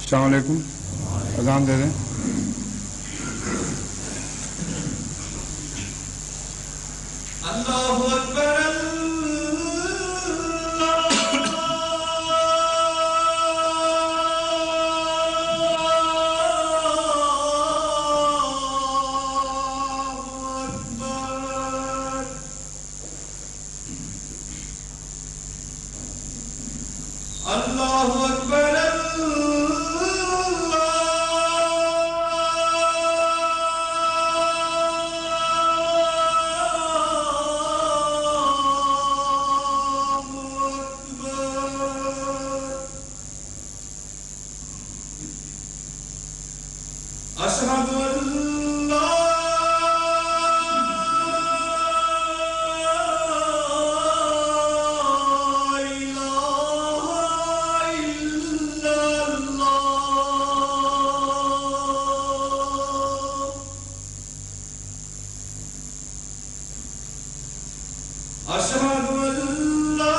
السلام علیکم. اذان دے دیں. اللہ اکبر. اللہ اکبر. أشهد أن لا إله إلا الله. أشهد أن لا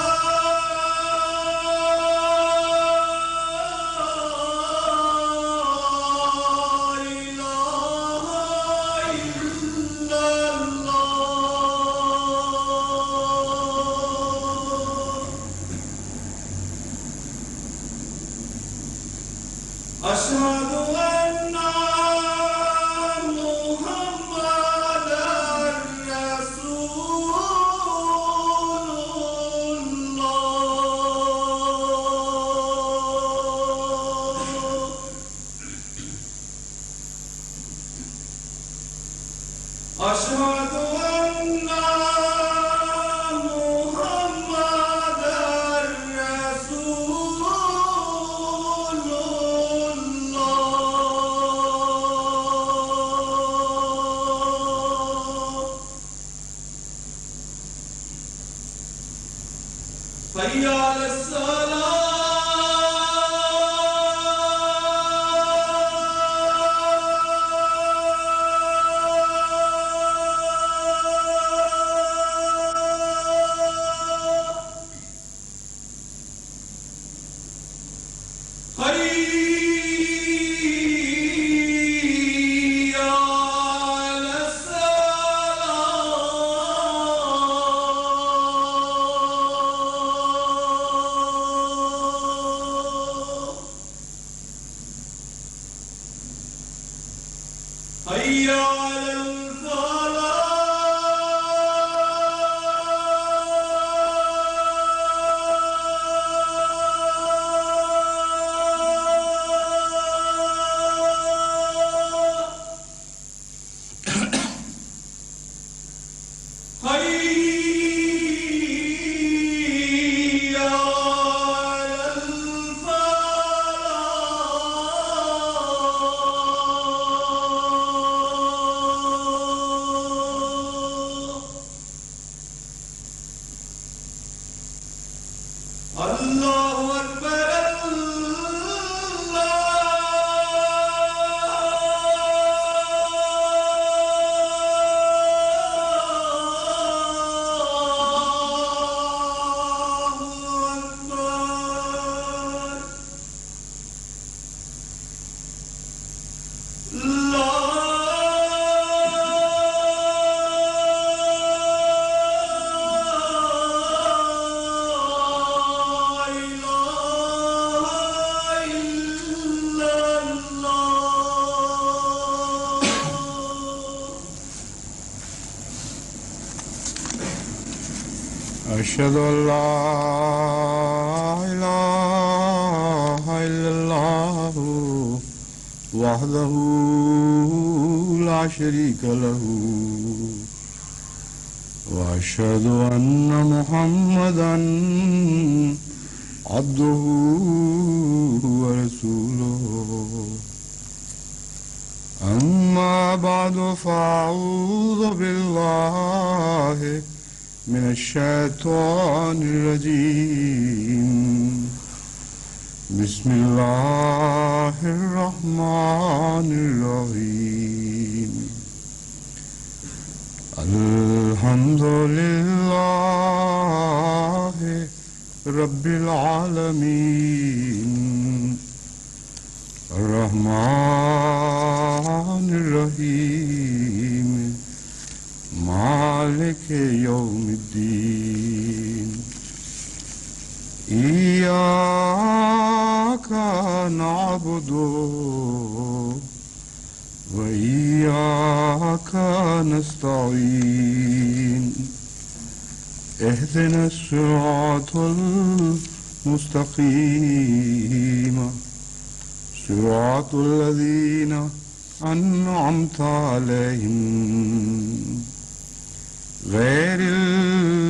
أشهد أن محمدًا رسول الله. أشهد أن حي على الصلاة. حي على الفلاح. اللہ اکبر. أشهد أن لا إله إلا الله وحده لا شريك له وأشهد أن محمدا عبده ورسوله. أما بعد فأعوذ بالله من الشيطان الرجيم. بسم الله الرحمن الرحيم. الحمد لله رب العالمين الرحمن الرحيم مالك يوم الدين إياك نعبد وإياك نستعين اهدنا الصراط المستقيم صراط الذين أنعمت عليهم غير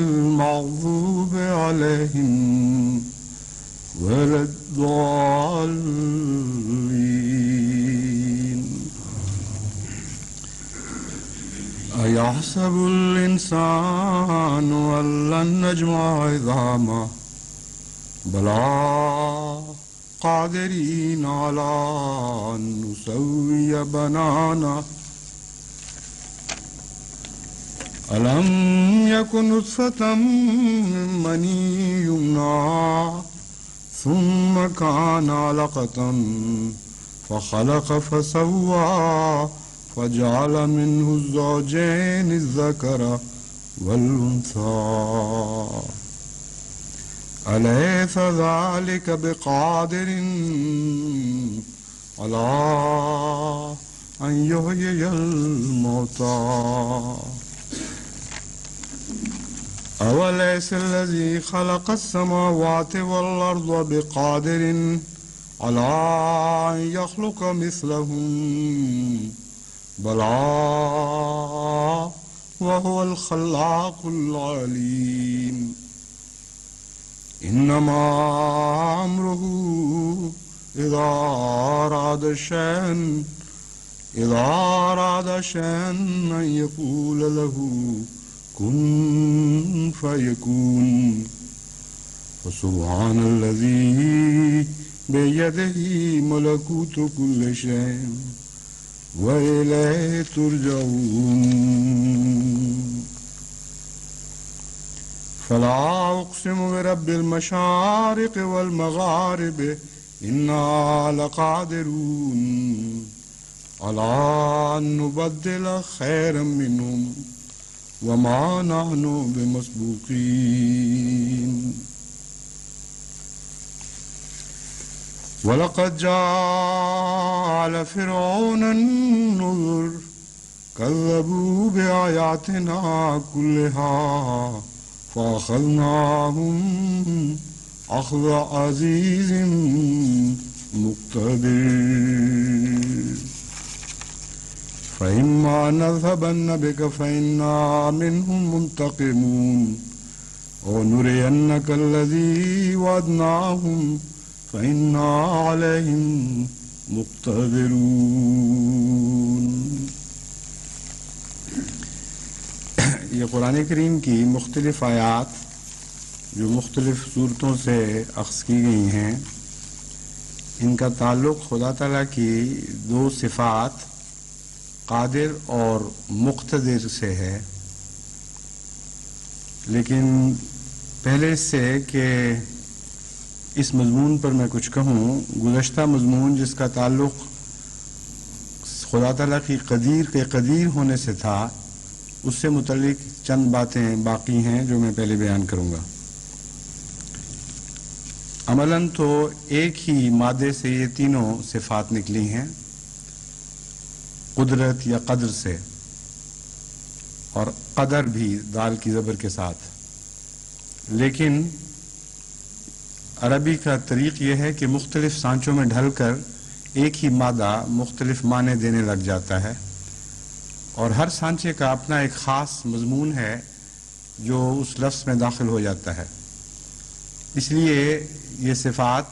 المغضوب عليهم ولا الضالين أيحسب الإنسان أن لن نجمع عظامه بلى قادرين على أن نسوي بنانه ألم يكن نطفة من مني يمنى ثم كان علقة فخلق فسوى فجعل منه الزوجين الذكر والأنثى أليس ذلك بقادر على أن يحيي الموتى أوليس الذي خلق السماوات والأرض بقادر على أن يخلق مثلهم بلى وهو الخلاق العليم إنما أمره إذا أراد شيئا أن يقول له كن فيكون فسبحان الذي بيده ملكوت كل شيء وإليه ترجعون فلا أقسم برب المشارق والمغارب إنا لقادرون على أن نبدل خيرا منهم وما نحن بمسبوقين ولقد جاء فرعون النذر كذبوا بآياتنا كلها فأخذناهم أخذ عزيز مقتدر فإما نذهبن بك فإنا منهم منتقمون ونرينك الذي وعدناهم فإنا عليهم مقتدرون. یہ قرآن کریم کی مختلف آیات جو مختلف صورتوں سے اخذ کی گئی ہیں، ان کا تعلق خدا تعالیٰ کی دو صفات قادر اور مقتدر سے ہے. لیکن پہلے اس سے کہ اس مضمون پر میں کچھ کہوں، گزشتہ مضمون جس کا تعلق خدا تعالیٰ کی قدیر کے قدیر ہونے سے تھا، اس سے متعلق چند باتیں باقی ہیں جو میں پہلے بیان کروں گا. عملاً تو ایک ہی مادے سے یہ تینوں صفات نکلی ہیں، قدرت یا قدر سے، اور قدر بھی دال کی زبر کے ساتھ. لیکن عربی کا طریق یہ ہے کہ مختلف سانچوں میں ڈھل کر ایک ہی مادہ مختلف معنی دینے لگ جاتا ہے، اور ہر سانچے کا اپنا ایک خاص مضمون ہے جو اس لفظ میں داخل ہو جاتا ہے. اس لیے یہ صفات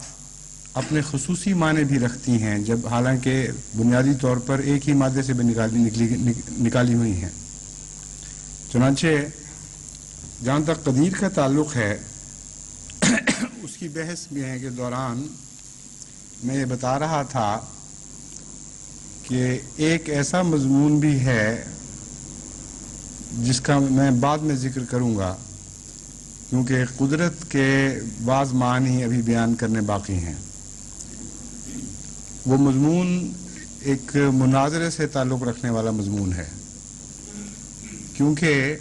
اپنے خصوصی معنی بھی رکھتی ہیں، جب حالانکہ بنیادی طور پر ایک ہی مادے سے بھی نکالی ہوئی ہیں. چنانچہ جہاں تک قدیر کا تعلق ہے، اس کی بحث میں کے دوران میں یہ بتا رہا تھا کہ ایک ایسا مضمون بھی ہے جس کا میں بعد میں ذکر کروں گا، کیونکہ قدرت کے بعض معنی ابھی بیان کرنے باقی ہیں. وہ مضمون ایک مناظرے سے تعلق رکھنے والا مضمون ہے، کیونکہ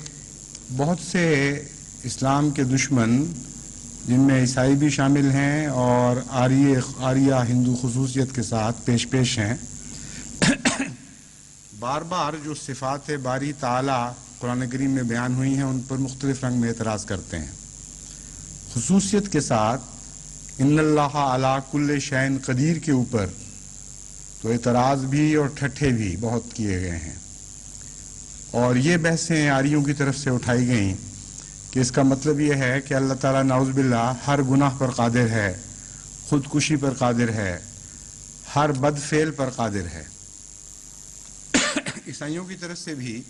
بہت سے اسلام کے دشمن، جن میں عیسائی بھی شامل ہیں اور آریہ ہندو خصوصیت کے ساتھ پیش ہیں، بار بار جو صفات باری تعالی قرآن کریم میں بیان ہوئی ہیں ان پر مختلف رنگ میں اعتراض کرتے ہیں، خصوصیت کے ساتھ ان اللہ علی کل شیء قدیر کے اوپر تو اعتراض بھی اور ٹھٹھے بھی بہت کیے گئے ہیں، اور یہ بحثیں آریوں کی طرف سے اٹھائی گئیں کہ اس کا مطلب یہ ہے کہ اللہ تعالیٰ نعوذ باللہ ہر گناہ پر قادر ہے، خودکشی پر قادر ہے، ہر بد فعل پر قادر ہے۔ عیسائیوں کی طرف سے بھی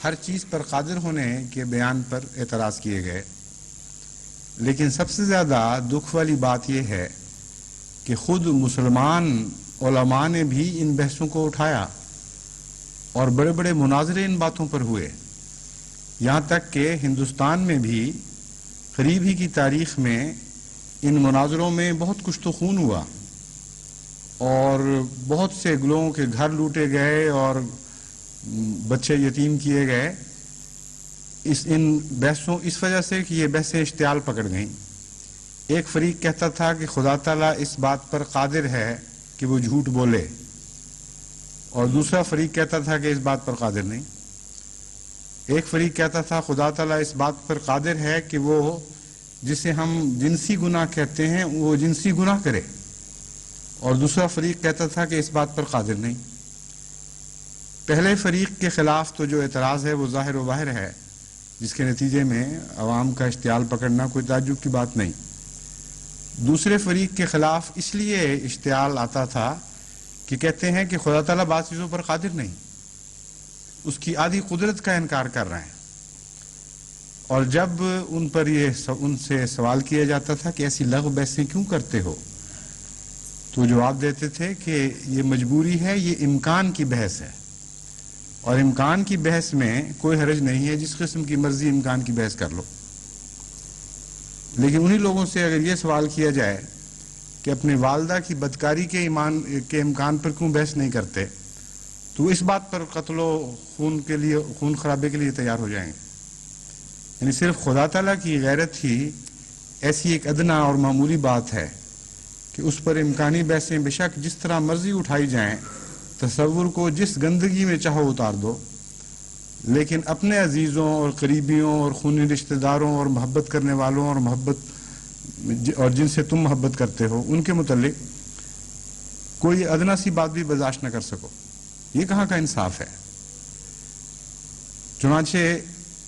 ہر چیز پر قادر ہونے کے بیان پر اعتراض کیے گئے، لیکن سب سے زیادہ دکھ والی بات یہ ہے کہ خود مسلمان علماء نے بھی ان بحثوں کو اٹھایا اور بڑے بڑے مناظرے ان باتوں پر ہوئے، یہاں تک کہ ہندوستان میں بھی قریب ہی کی تاریخ میں ان مناظروں میں بہت کچھ تو خون ہوا اور بہت سے لوگوں کے گھر لوٹے گئے اور بچے یتیم کیے گئے ان بحثوں اس وجہ سے کہ یہ بحثیں اشتعال پکڑ گئیں۔ ایک فریق کہتا تھا کہ خدا تعالیٰ اس بات پر قادر ہے کہ وہ جھوٹ بولے، اور دوسرا فریق کہتا تھا کہ اس بات پر قادر نہیں۔ ایک فریق کہتا تھا خدا تعالیٰ اس بات پر قادر ہے کہ وہ جسے ہم جنسی گناہ کہتے ہیں وہ جنسی گناہ کرے، اور دوسرا فریق کہتا تھا کہ اس بات پر قادر نہیں۔ پہلے فریق کے خلاف تو جو اعتراض ہے وہ ظاہر و باہر ہے، جس کے نتیجے میں عوام کا اشتعال پکڑنا کوئی تعجب کی بات نہیں۔ دوسرے فریق کے خلاف اس لیے اشتعال آتا تھا کہ کہتے ہیں کہ خدا تعالیٰ بعض چیزوں پر قادر نہیں، اس کی آدھی قدرت کا انکار کر رہے ہیں، اور جب ان سے سوال کیا جاتا تھا کہ ایسی لغو بحثیں کیوں کرتے ہو، تو جواب دیتے تھے کہ یہ مجبوری ہے، یہ امکان کی بحث ہے، اور امکان کی بحث میں کوئی حرج نہیں ہے، جس قسم کی مرضی امکان کی بحث کر لو۔ لیکن انہی لوگوں سے اگر یہ سوال کیا جائے کہ اپنی والدہ کی بدکاری کے امکان پر کیوں بحث نہیں کرتے، تو اس بات پر قتل و خون خرابے کے لیے تیار ہو جائیں گے۔ یعنی صرف خدا تعالیٰ کی غیرت ہی ایسی ایک ادنا اور معمولی بات ہے کہ اس پر امکانی بحثیں بے شک جس طرح مرضی اٹھائی جائیں، تصور کو جس گندگی میں چاہو اتار دو، لیکن اپنے عزیزوں اور قریبیوں اور خونی رشتہ داروں اور محبت کرنے والوں اور جن سے تم محبت کرتے ہو ان کے متعلق کوئی ادنا سی بات بھی برداشت نہ کر سکو، یہ کہاں کا انصاف ہے؟ چنانچہ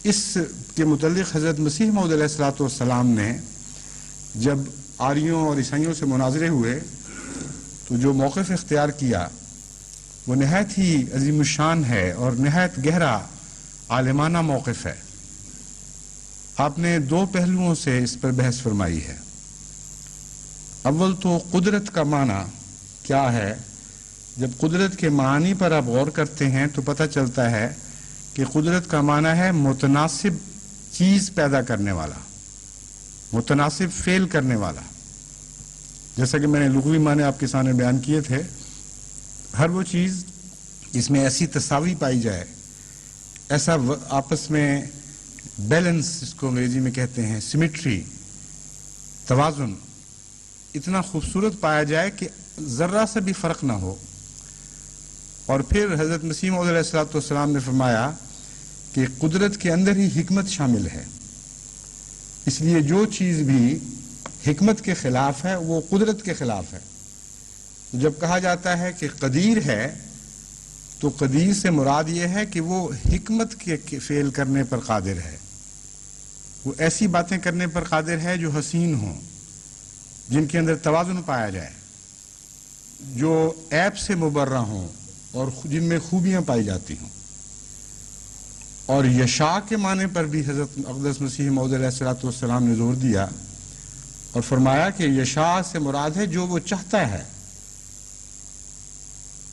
اس کے متعلق حضرت مسیح موعود علیہ الصلوۃ والسلام نے جب آریوں اور عیسائیوں سے مناظرے ہوئے تو جو موقف اختیار کیا وہ نہایت ہی عظیم الشان ہے اور نہایت گہرا عالمانہ موقف ہے۔ آپ نے دو پہلوؤں سے اس پر بحث فرمائی ہے۔ اول تو قدرت کا معنی کیا ہے؟ جب قدرت کے معنی پر آپ غور کرتے ہیں تو پتہ چلتا ہے کہ قدرت کا معنی ہے متناسب چیز پیدا کرنے والا، متناسب فعل کرنے والا۔ جیسا کہ میں نے لغوی معنی آپ کے سامنے بیان کیے تھے، ہر وہ چیز جس میں ایسی تساوی پائی جائے، ایسا آپس میں بیلنس، اس کو انگریزی میں کہتے ہیں سیمیٹری، توازن، اتنا خوبصورت پایا جائے کہ ذرہ سے بھی فرق نہ ہو۔ اور پھر حضرت مسیح موعود علیہ الصلوۃ والسلام نے فرمایا کہ قدرت کے اندر ہی حکمت شامل ہے، اس لیے جو چیز بھی حکمت کے خلاف ہے وہ قدرت کے خلاف ہے۔ جب کہا جاتا ہے کہ قدیر ہے تو قدیر سے مراد یہ ہے کہ وہ حکمت کے فعل کرنے پر قادر ہے، وہ ایسی باتیں کرنے پر قادر ہے جو حسین ہوں، جن کے اندر توازن پایا جائے، جو عیب سے مبرہ ہوں اور جن میں خوبیاں پائی جاتی ہوں۔ اور یشاء کے معنی پر بھی حضرت اقدس مسیح موعود علیہ الصلوۃ والسلام نے زور دیا اور فرمایا کہ یشاء سے مراد ہے جو وہ چاہتا ہے۔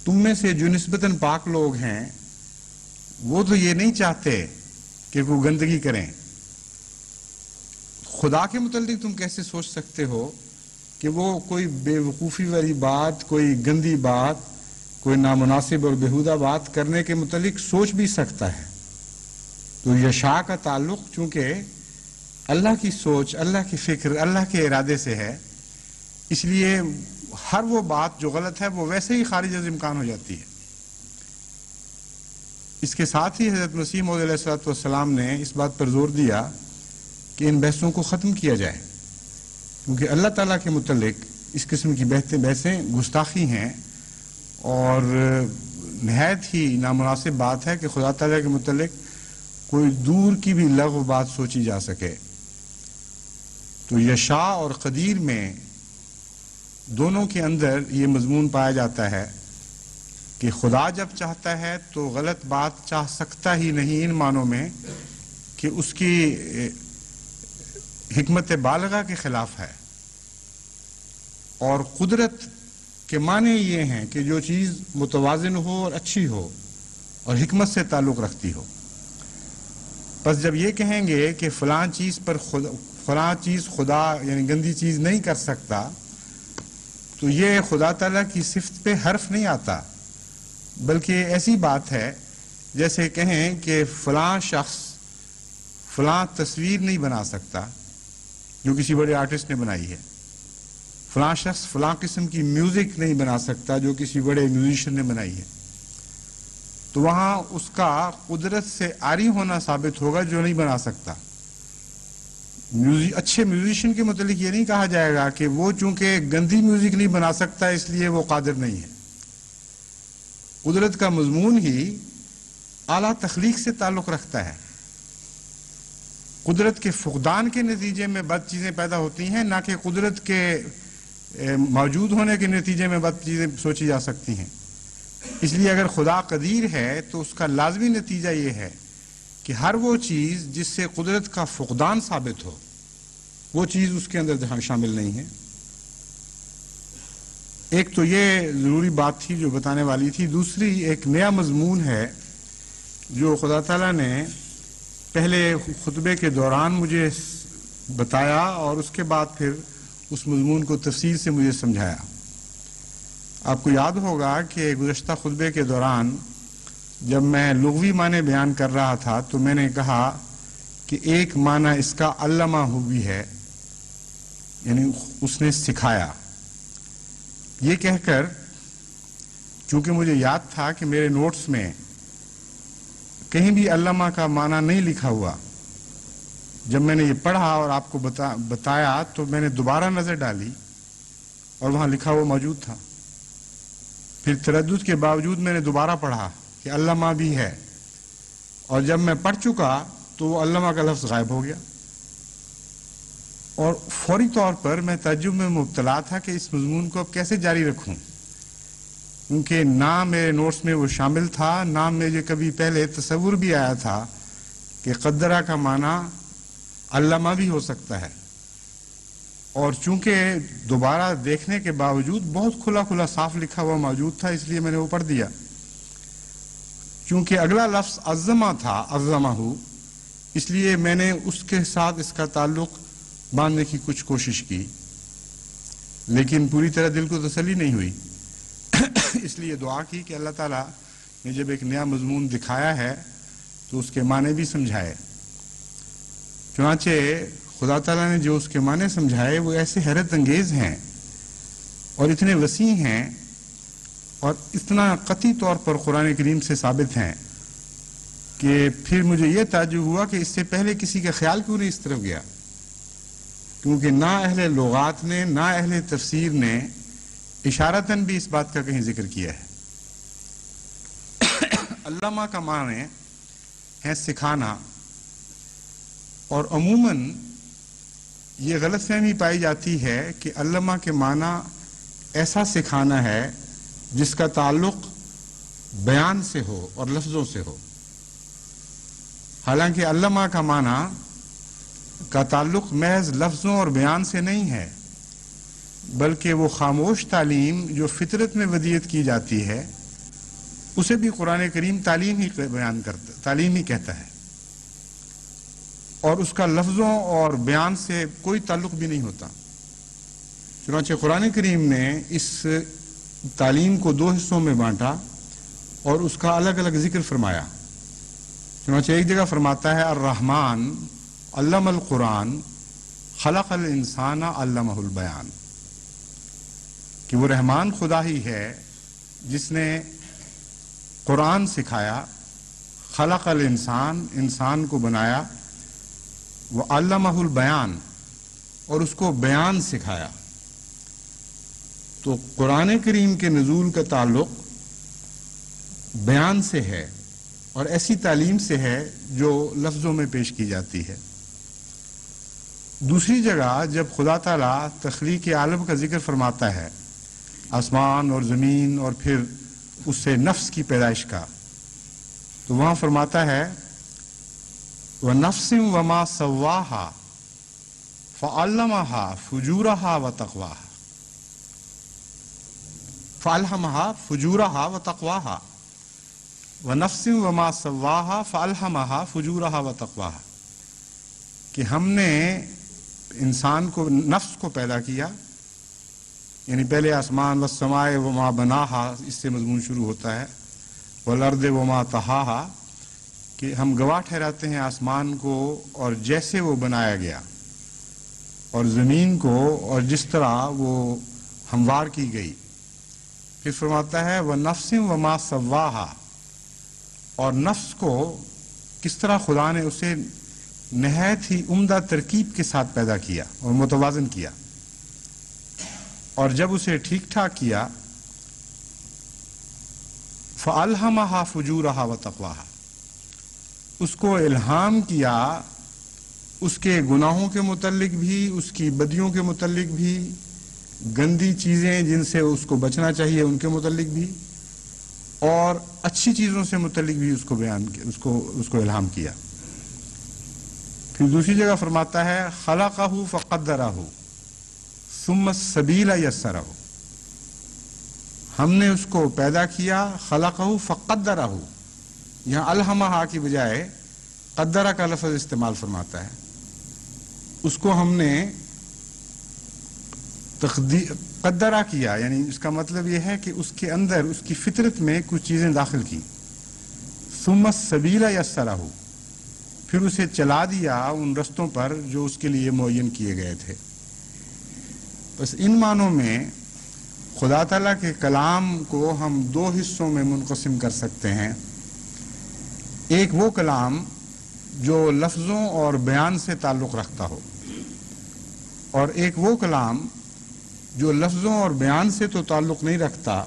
تم میں سے جو نسبتاً پاک لوگ ہیں وہ تو یہ نہیں چاہتے کہ وہ گندگی کریں۔ خدا کے متعلق تم کیسے سوچ سکتے ہو کہ وہ کوئی بے وقوفی والی بات، کوئی گندی بات، کوئی نامناسب اور بیہودہ بات کرنے کے متعلق سوچ بھی سکتا ہے۔ تو یشاء کا تعلق چونکہ اللہ کی سوچ، اللہ کی فکر، اللہ کے ارادے سے ہے، اس لیے ہر وہ بات جو غلط ہے وہ ویسے ہی خارج از امکان ہو جاتی ہے۔ اس کے ساتھ ہی حضرت مسیح موعود علیہ الصلوۃ والسلام نے اس بات پر زور دیا کہ ان بحثوں کو ختم کیا جائے، کیونکہ اللہ تعالیٰ کے متعلق اس قسم کی بحثیں گستاخی ہیں، اور نہایت ہی نامناسب بات ہے کہ خدا تعالیٰ کے متعلق کوئی دور کی بھی لغو بات سوچی جا سکے۔ تو یشاء اور قدیر میں دونوں کے اندر یہ مضمون پایا جاتا ہے کہ خدا جب چاہتا ہے تو غلط بات چاہ سکتا ہی نہیں، ان معنوں میں کہ اس کی حکمت بالغہ کے خلاف ہے، اور قدرت کے معنی یہ ہیں کہ جو چیز متوازن ہو اور اچھی ہو اور حکمت سے تعلق رکھتی ہو۔ بس جب یہ کہیں گے کہ فلاں چیز خدا یعنی گندی چیز نہیں کر سکتا، تو یہ خدا تعالیٰ کی صفت پہ حرف نہیں آتا، بلکہ ایسی بات ہے جیسے کہیں کہ فلاں شخص فلاں تصویر نہیں بنا سکتا جو کسی بڑے آرٹسٹ نے بنائی ہے، فلاں شخص فلاں قسم کی میوزک نہیں بنا سکتا جو کسی بڑے میوزیشین نے بنائی ہے، تو وہاں اس کا قدرت سے عاری ہونا ثابت ہوگا جو نہیں بنا سکتا۔ اچھے میوزیشین کے متعلق یہ نہیں کہا جائے گا کہ وہ چونکہ گندی میوزک نہیں بنا سکتا اس لیے وہ قادر نہیں ہے۔ قدرت کا مضمون ہی اعلیٰ تخلیق سے تعلق رکھتا ہے۔ قدرت کے فقدان کے نتیجے میں بد چیزیں پیدا ہوتی ہیں، نہ کہ قدرت کے موجود ہونے کے نتیجے میں بد چیزیں سوچی جا سکتی ہیں۔ اس لیے اگر خدا قدیر ہے تو اس کا لازمی نتیجہ یہ ہے کہ ہر وہ چیز جس سے قدرت کا فقدان ثابت ہو، وہ چیز اس کے اندر شامل نہیں ہے۔ ایک تو یہ ضروری بات تھی جو بتانے والی تھی۔ دوسری ایک نیا مضمون ہے جو خدا تعالیٰ نے پہلے خطبے کے دوران مجھے بتایا اور اس کے بعد پھر اس مضمون کو تفصیل سے مجھے سمجھایا۔ آپ کو یاد ہوگا کہ گزشتہ خطبے کے دوران جب میں لغوی معنی بیان کر رہا تھا تو میں نے کہا کہ ایک معنی اس کا علمہ ہو بھی ہے، یعنی اس نے سکھایا۔ یہ کہہ کر چونکہ مجھے یاد تھا کہ میرے نوٹس میں کہیں بھی علامہ کا معنی نہیں لکھا ہوا، جب میں نے یہ پڑھا اور آپ کو بتایا تو میں نے دوبارہ نظر ڈالی اور وہاں لکھا ہوا موجود تھا۔ پھر تردد کے باوجود میں نے دوبارہ پڑھا کہ علامہ بھی ہے، اور جب میں پڑھ چکا تو وہ علامہ کا لفظ غائب ہو گیا، اور فوری طور پر میں تعجب میں مبتلا تھا کہ اس مضمون کو اب کیسے جاری رکھوں، کیونکہ نہ میرے نوٹس میں وہ شامل تھا، نہ مجھے کبھی پہلے تصور بھی آیا تھا کہ قدرہ کا معنی علامہ بھی ہو سکتا ہے۔ اور چونکہ دوبارہ دیکھنے کے باوجود بہت کھلا کھلا صاف لکھا ہوا موجود تھا، اس لیے میں نے وہ پڑھ دیا۔ چونکہ اگلا لفظ عظمہ تھا، عظمہ ہو، اس لیے میں نے اس کے ساتھ اس کا تعلق باندھنے کی کچھ کوشش کی، لیکن پوری طرح دل کو تسلی نہیں ہوئی۔ اس لیے دعا کی کہ اللہ تعالیٰ نے جب ایک نیا مضمون دکھایا ہے تو اس کے معنی بھی سمجھائے۔ چنانچہ خدا تعالیٰ نے جو اس کے معنی سمجھائے وہ ایسے حیرت انگیز ہیں اور اتنے وسیع ہیں اور اتنا قطعی طور پر قرآن کریم سے ثابت ہیں کہ پھر مجھے یہ تعجب ہوا کہ اس سے پہلے کسی کا خیال کیوں نہیں اس طرف گیا، کیونکہ نہ اہل لغات نے نہ اہل تفسیر نے اشارتاً بھی اس بات کا کہیں ذکر کیا ہے۔ علامہ کا معنی ہے سکھانا، اور عموماً یہ غلط فہمی پائی جاتی ہے کہ علامہ کے معنی ایسا سکھانا ہے جس کا تعلق بیان سے ہو اور لفظوں سے ہو، حالانکہ علامہ کا معنی کا تعلق محض لفظوں اور بیان سے نہیں ہے، بلکہ وہ خاموش تعلیم جو فطرت میں ودیت کی جاتی ہے اسے بھی قرآن کریم تعلیم ہی بیان کرتا، تعلیم ہی کہتا ہے، اور اس کا لفظوں اور بیان سے کوئی تعلق بھی نہیں ہوتا۔ چنانچہ قرآن کریم نے اس تعلیم کو دو حصوں میں بانٹا اور اس کا الگ الگ ذکر فرمایا. چنانچہ ایک جگہ فرماتا ہے الرحمن علم القرآن خلق الانسان علمہ البیان، کہ وہ رحمان خدا ہی ہے جس نے قرآن سکھایا، خلق الانسان انسان کو بنایا، وہ علمہ البیان اور اس کو بیان سکھایا. تو قرآن کریم کے نزول کا تعلق بیان سے ہے اور ایسی تعلیم سے ہے جو لفظوں میں پیش کی جاتی ہے. دوسری جگہ جب خدا تعالیٰ تخلیق عالم کا ذکر فرماتا ہے، آسمان اور زمین اور پھر اس سے نفس کی پیدائش کا، تو وہاں فرماتا ہے وَنَفْسٍ وَمَا سَوَّاهَا فَعَلَّمَهَا فُجُورَهَا وَتَقْوَاهَا، فَأَلْهَمَهَا فُجُورَهَا وَتَقْوَاهَا، وَنَفْسٍ وَمَا سَوَّاهَا فَأَلْهَمَهَا فُجُورَهَا وَتَقْوَاهَا، کہ ہم نے انسان کو، نفس کو پیدا کیا، یعنی پہلے آسمان والسماء وما بناها اس سے مضمون شروع ہوتا ہے، والارض وما طحاها، کہ ہم گواہ ٹھہراتے ہیں آسمان کو اور جیسے وہ بنایا گیا، اور زمین کو اور جس طرح وہ ہموار کی گئی. پھر فرماتا ہے وَنَفْسٍ وَمَا سَوَّاهَا، اور نفس کو کس طرح خدا نے اسے نہایت ہی عمدہ ترکیب کے ساتھ پیدا کیا اور متوازن کیا، اور جب اسے ٹھیک ٹھاک کیا فَأَلْهَمَهَا فُجُورَهَا وَتَقْوَاهَا، اس کو الہام کیا اس کے گناہوں کے متعلق بھی، اس کی بدیوں کے متعلق بھی، گندی چیزیں جن سے اس کو بچنا چاہیے ان کے متعلق بھی، اور اچھی چیزوں سے متعلق بھی اس کو بیان کیا، اس کو الہام کیا. پھر دوسری جگہ فرماتا ہے خلقہ فقدرہ ثم السبیل یسرہ، ہم نے اس کو پیدا کیا، خلقہ فقدرہ، یہاں الہمہا کی بجائے قدرہ کا لفظ استعمال فرماتا ہے. اس کو ہم نے قدرہ کیا، یعنی اس کا مطلب یہ ہے کہ اس کے اندر اس کی فطرت میں کچھ چیزیں داخل کی. ثم السبیل یسرہ، پھر اسے چلا دیا ان رستوں پر جو اس کے لیے معین کیے گئے تھے. بس ان معنوں میں خدا تعالیٰ کے کلام کو ہم دو حصوں میں منقسم کر سکتے ہیں. ایک وہ کلام جو لفظوں اور بیان سے تعلق رکھتا ہو، اور ایک وہ کلام جو لفظوں اور بیان سے تو تعلق نہیں رکھتا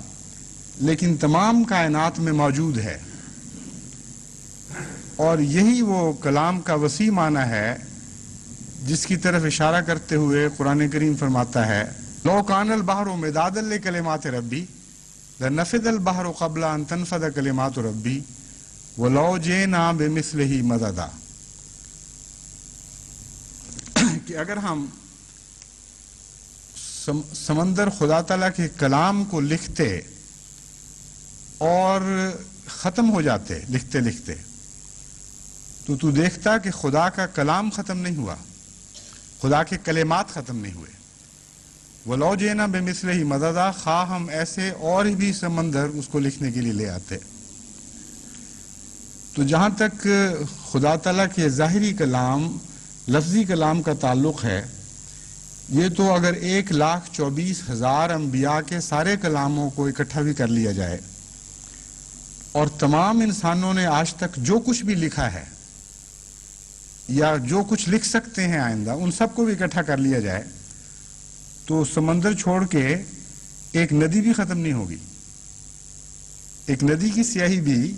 لیکن تمام کائنات میں موجود ہے. اور یہی وہ کلام کا وسیع معنی ہے جس کی طرف اشارہ کرتے ہوئے قرآن کریم فرماتا ہے لو کان البحر مدادا لکلمات ربی لنفد البحر قبل ان تنفد کلمات ربی ولو جئنا بمثلہ مددا، کہ اگر ہم سمندر خدا تعالیٰ کے کلام کو لکھتے اور ختم ہو جاتے لکھتے لکھتے، تو دیکھتا کہ خدا کا کلام ختم نہیں ہوا، خدا کے کلمات ختم نہیں ہوئے. وَلَوْ جِئْنَا بِمِثْلِهِ مَدَدًا، خواہ ہم ایسے اور بھی سمندر اس کو لکھنے کے لیے لے آتے. تو جہاں تک خدا تعالیٰ کے ظاہری کلام، لفظی کلام کا تعلق ہے، یہ تو اگر 1,24,000 انبیاء کے سارے کلاموں کو اکٹھا بھی کر لیا جائے اور تمام انسانوں نے آج تک جو کچھ بھی لکھا ہے یا جو کچھ لکھ سکتے ہیں آئندہ، ان سب کو بھی اکٹھا کر لیا جائے تو سمندر چھوڑ کے ایک ندی بھی ختم نہیں ہوگی. ایک ندی کی سیاہی بھی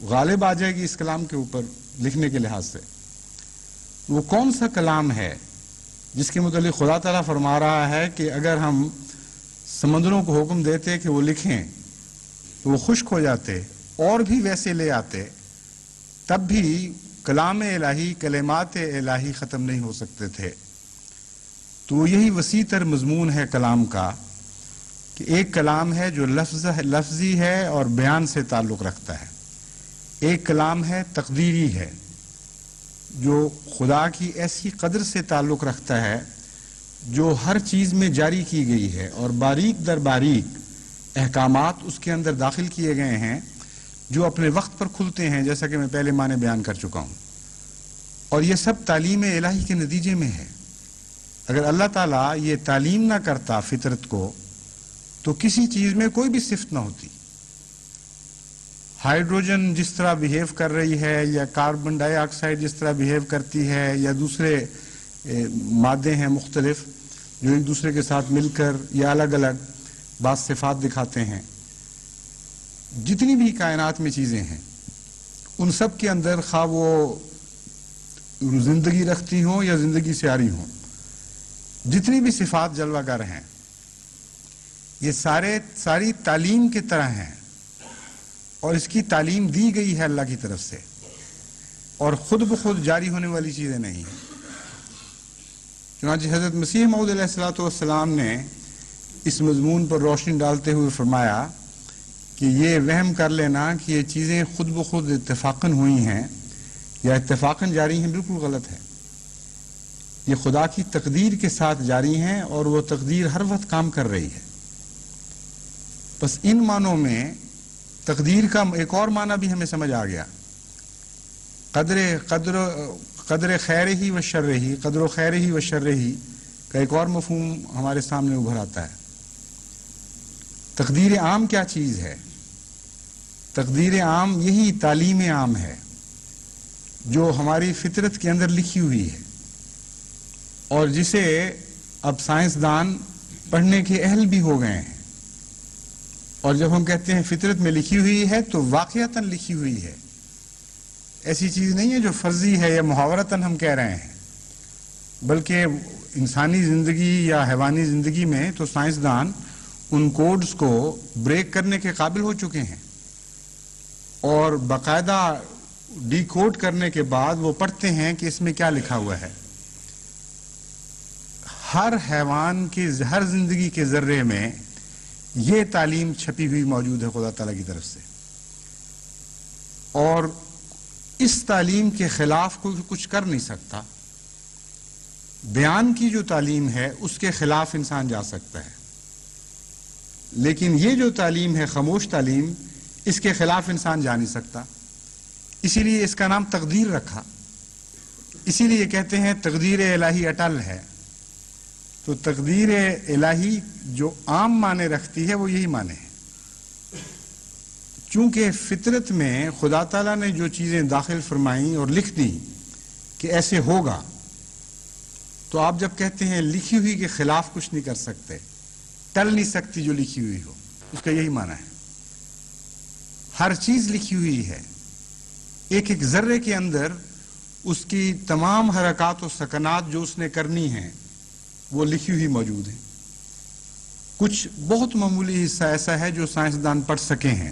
غالب آ جائے گی اس کلام کے اوپر لکھنے کے لحاظ سے. وہ کون سا کلام ہے جس کے متعلق خدا تعالیٰ فرما رہا ہے کہ اگر ہم سمندروں کو حکم دیتے کہ وہ لکھیں تو وہ خشک ہو جاتے اور بھی ویسے لے آتے، تب بھی کلام الہی، کلمات الہی ختم نہیں ہو سکتے تھے. تو یہی وسیع تر مضمون ہے کلام کا کہ ایک کلام ہے جو لفظی ہے اور بیان سے تعلق رکھتا ہے، ایک کلام ہے تقدیری ہے جو خدا کی ایسی قدر سے تعلق رکھتا ہے جو ہر چیز میں جاری کی گئی ہے اور باریک در باریک احکامات اس کے اندر داخل کیے گئے ہیں جو اپنے وقت پر کھلتے ہیں، جیسا کہ میں پہلے معنی بیان کر چکا ہوں، اور یہ سب تعلیم الہی کے نتیجے میں ہے۔ اگر اللہ تعالیٰ یہ تعلیم نہ کرتا فطرت کو تو کسی چیز میں کوئی بھی صفت نہ ہوتی۔ ہائیڈروجن جس طرح بیہیو کر رہی ہے، یا کاربن ڈائی آکسائڈ جس طرح بیہیو کرتی ہے، یا دوسرے مادے ہیں مختلف جو ایک دوسرے کے ساتھ مل کر یا الگ الگ بعض صفات دکھاتے ہیں، جتنی بھی کائنات میں چیزیں ہیں ان سب کے اندر خواہ وہ زندگی رکھتی ہوں یا زندگی سے آری ہوں، جتنی بھی صفات جلوہ گر ہیں یہ ساری تعلیم کی طرح ہیں، اور اس کی تعلیم دی گئی ہے اللہ کی طرف سے، اور خود بخود جاری ہونے والی چیزیں نہیں ہیں۔ چنانچہ حضرت مسیح موعود علیہ الصلوۃ والسلام نے اس مضمون پر روشنی ڈالتے ہوئے فرمایا کہ یہ وہم کر لینا کہ یہ چیزیں خود بخود اتفاقاً ہوئی ہیں یا اتفاقاً جاری ہیں بالکل غلط ہے۔ یہ خدا کی تقدیر کے ساتھ جاری ہیں اور وہ تقدیر ہر وقت کام کر رہی ہے۔ بس ان معنوں میں تقدیر کا ایک اور معنی بھی ہمیں سمجھ آ گیا، قدر خیر ہی و شر ہی، قدر و خیر ہی و شر ہی کا ایک اور مفہوم ہمارے سامنے ابھر آتا ہے۔ تقدیر عام کیا چیز ہے؟ تقدیر عام یہی تعلیم عام ہے جو ہماری فطرت کے اندر لکھی ہوئی ہے، اور جسے اب سائنسدان پڑھنے کے اہل بھی ہو گئے ہیں۔ اور جب ہم کہتے ہیں فطرت میں لکھی ہوئی ہے تو واقعتاً لکھی ہوئی ہے، ایسی چیز نہیں ہے جو فرضی ہے یا محاورتاً ہم کہہ رہے ہیں، بلکہ انسانی زندگی یا حیوانی زندگی میں تو سائنسدان ان کوڈز کو بریک کرنے کے قابل ہو چکے ہیں، اور باقاعدہ ڈی کوڈ کرنے کے بعد وہ پڑھتے ہیں کہ اس میں کیا لکھا ہوا ہے۔ ہر حیوان کی ہر زندگی کے ذرے میں یہ تعلیم چھپی ہوئی موجود ہے خدا تعالیٰ کی طرف سے، اور اس تعلیم کے خلاف کوئی کچھ کر نہیں سکتا۔ بیان کی جو تعلیم ہے اس کے خلاف انسان جا سکتا ہے، لیکن یہ جو تعلیم ہے خاموش تعلیم، اس کے خلاف انسان جا نہیں سکتا۔ اسی لیے اس کا نام تقدیر رکھا، اسی لیے کہتے ہیں تقدیر الہی اٹل ہے۔ تو تقدیر الہی جو عام معنی رکھتی ہے وہ یہی معنی ہے، چونکہ فطرت میں خدا تعالیٰ نے جو چیزیں داخل فرمائیں اور لکھ دیں کہ ایسے ہوگا، تو آپ جب کہتے ہیں لکھی ہوئی کے خلاف کچھ نہیں کر سکتے، ٹل نہیں سکتی جو لکھی ہوئی ہو، اس کا یہی معنی ہے۔ ہر چیز لکھی ہوئی ہے، ایک ایک ذرے کے اندر اس کی تمام حرکات و سکنات جو اس نے کرنی ہیں وہ لکھی ہوئی موجود ہیں۔ کچھ بہت معمولی حصہ ایسا ہے جو سائنسدان پڑھ سکے ہیں،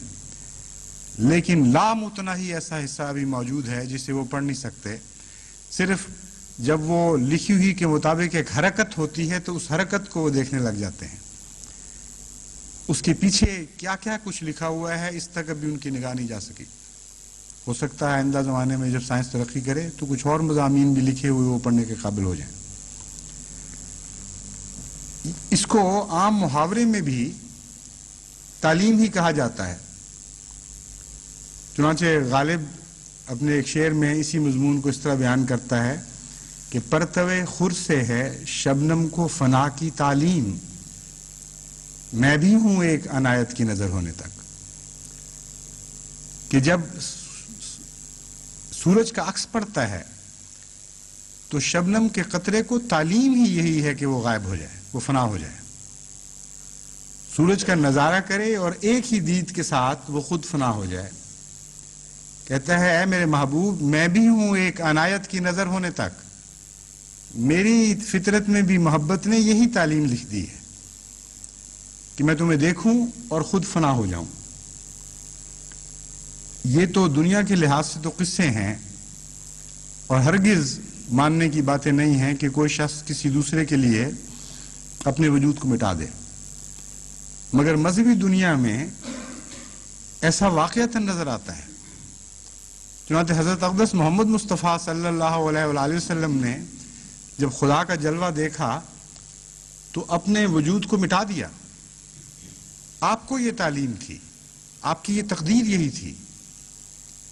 لیکن لامتناہی ایسا حصہ بھی موجود ہے جسے وہ پڑھ نہیں سکتے۔ صرف جب وہ لکھی ہوئی کے مطابق ایک حرکت ہوتی ہے تو اس حرکت کو وہ دیکھنے لگ جاتے ہیں، اس کے پیچھے کیا کیا کچھ لکھا ہوا ہے اس تک ابھی ان کی نگاہ نہیں جا سکی۔ ہو سکتا ہے آئندہ زمانے میں جب سائنس ترقی کرے تو کچھ اور مضامین بھی لکھے ہوئے وہ پڑھنے کے قابل ہو جائیں۔ اس کو عام محاورے میں بھی تعلیم ہی کہا جاتا ہے۔ چنانچہ غالب اپنے ایک شعر میں اسی مضمون کو اس طرح بیان کرتا ہے کہ پرتوے خور سے ہے شبنم کو فنا کی تعلیم، میں بھی ہوں ایک عنایت کی نظر ہونے تک۔ کہ جب سورج کا عکس پڑتا ہے تو شبنم کے قطرے کو تعلیم ہی یہی ہے کہ وہ غائب ہو جائے، وہ فنا ہو جائے، سورج کا نظارہ کرے اور ایک ہی دید کے ساتھ وہ خود فنا ہو جائے۔ کہتا ہے اے میرے محبوب، میں بھی ہوں ایک عنایت کی نظر ہونے تک، میری فطرت میں بھی محبت نے یہی تعلیم لکھ دی ہے کہ میں تمہیں دیکھوں اور خود فنا ہو جاؤں۔ یہ تو دنیا کے لحاظ سے تو قصے ہیں، اور ہرگز ماننے کی باتیں نہیں ہیں کہ کوئی شخص کسی دوسرے کے لیے اپنے وجود کو مٹا دے، مگر مذہبی دنیا میں ایسا واقعتاً نظر آتا ہے۔ چنانچہ حضرت اقدس محمد مصطفیٰ صلی اللہ علیہ وآلہ وسلم نے جب خدا کا جلوہ دیکھا تو اپنے وجود کو مٹا دیا. آپ کو یہ تعلیم تھی, آپ کی یہ تقدیر یہی تھی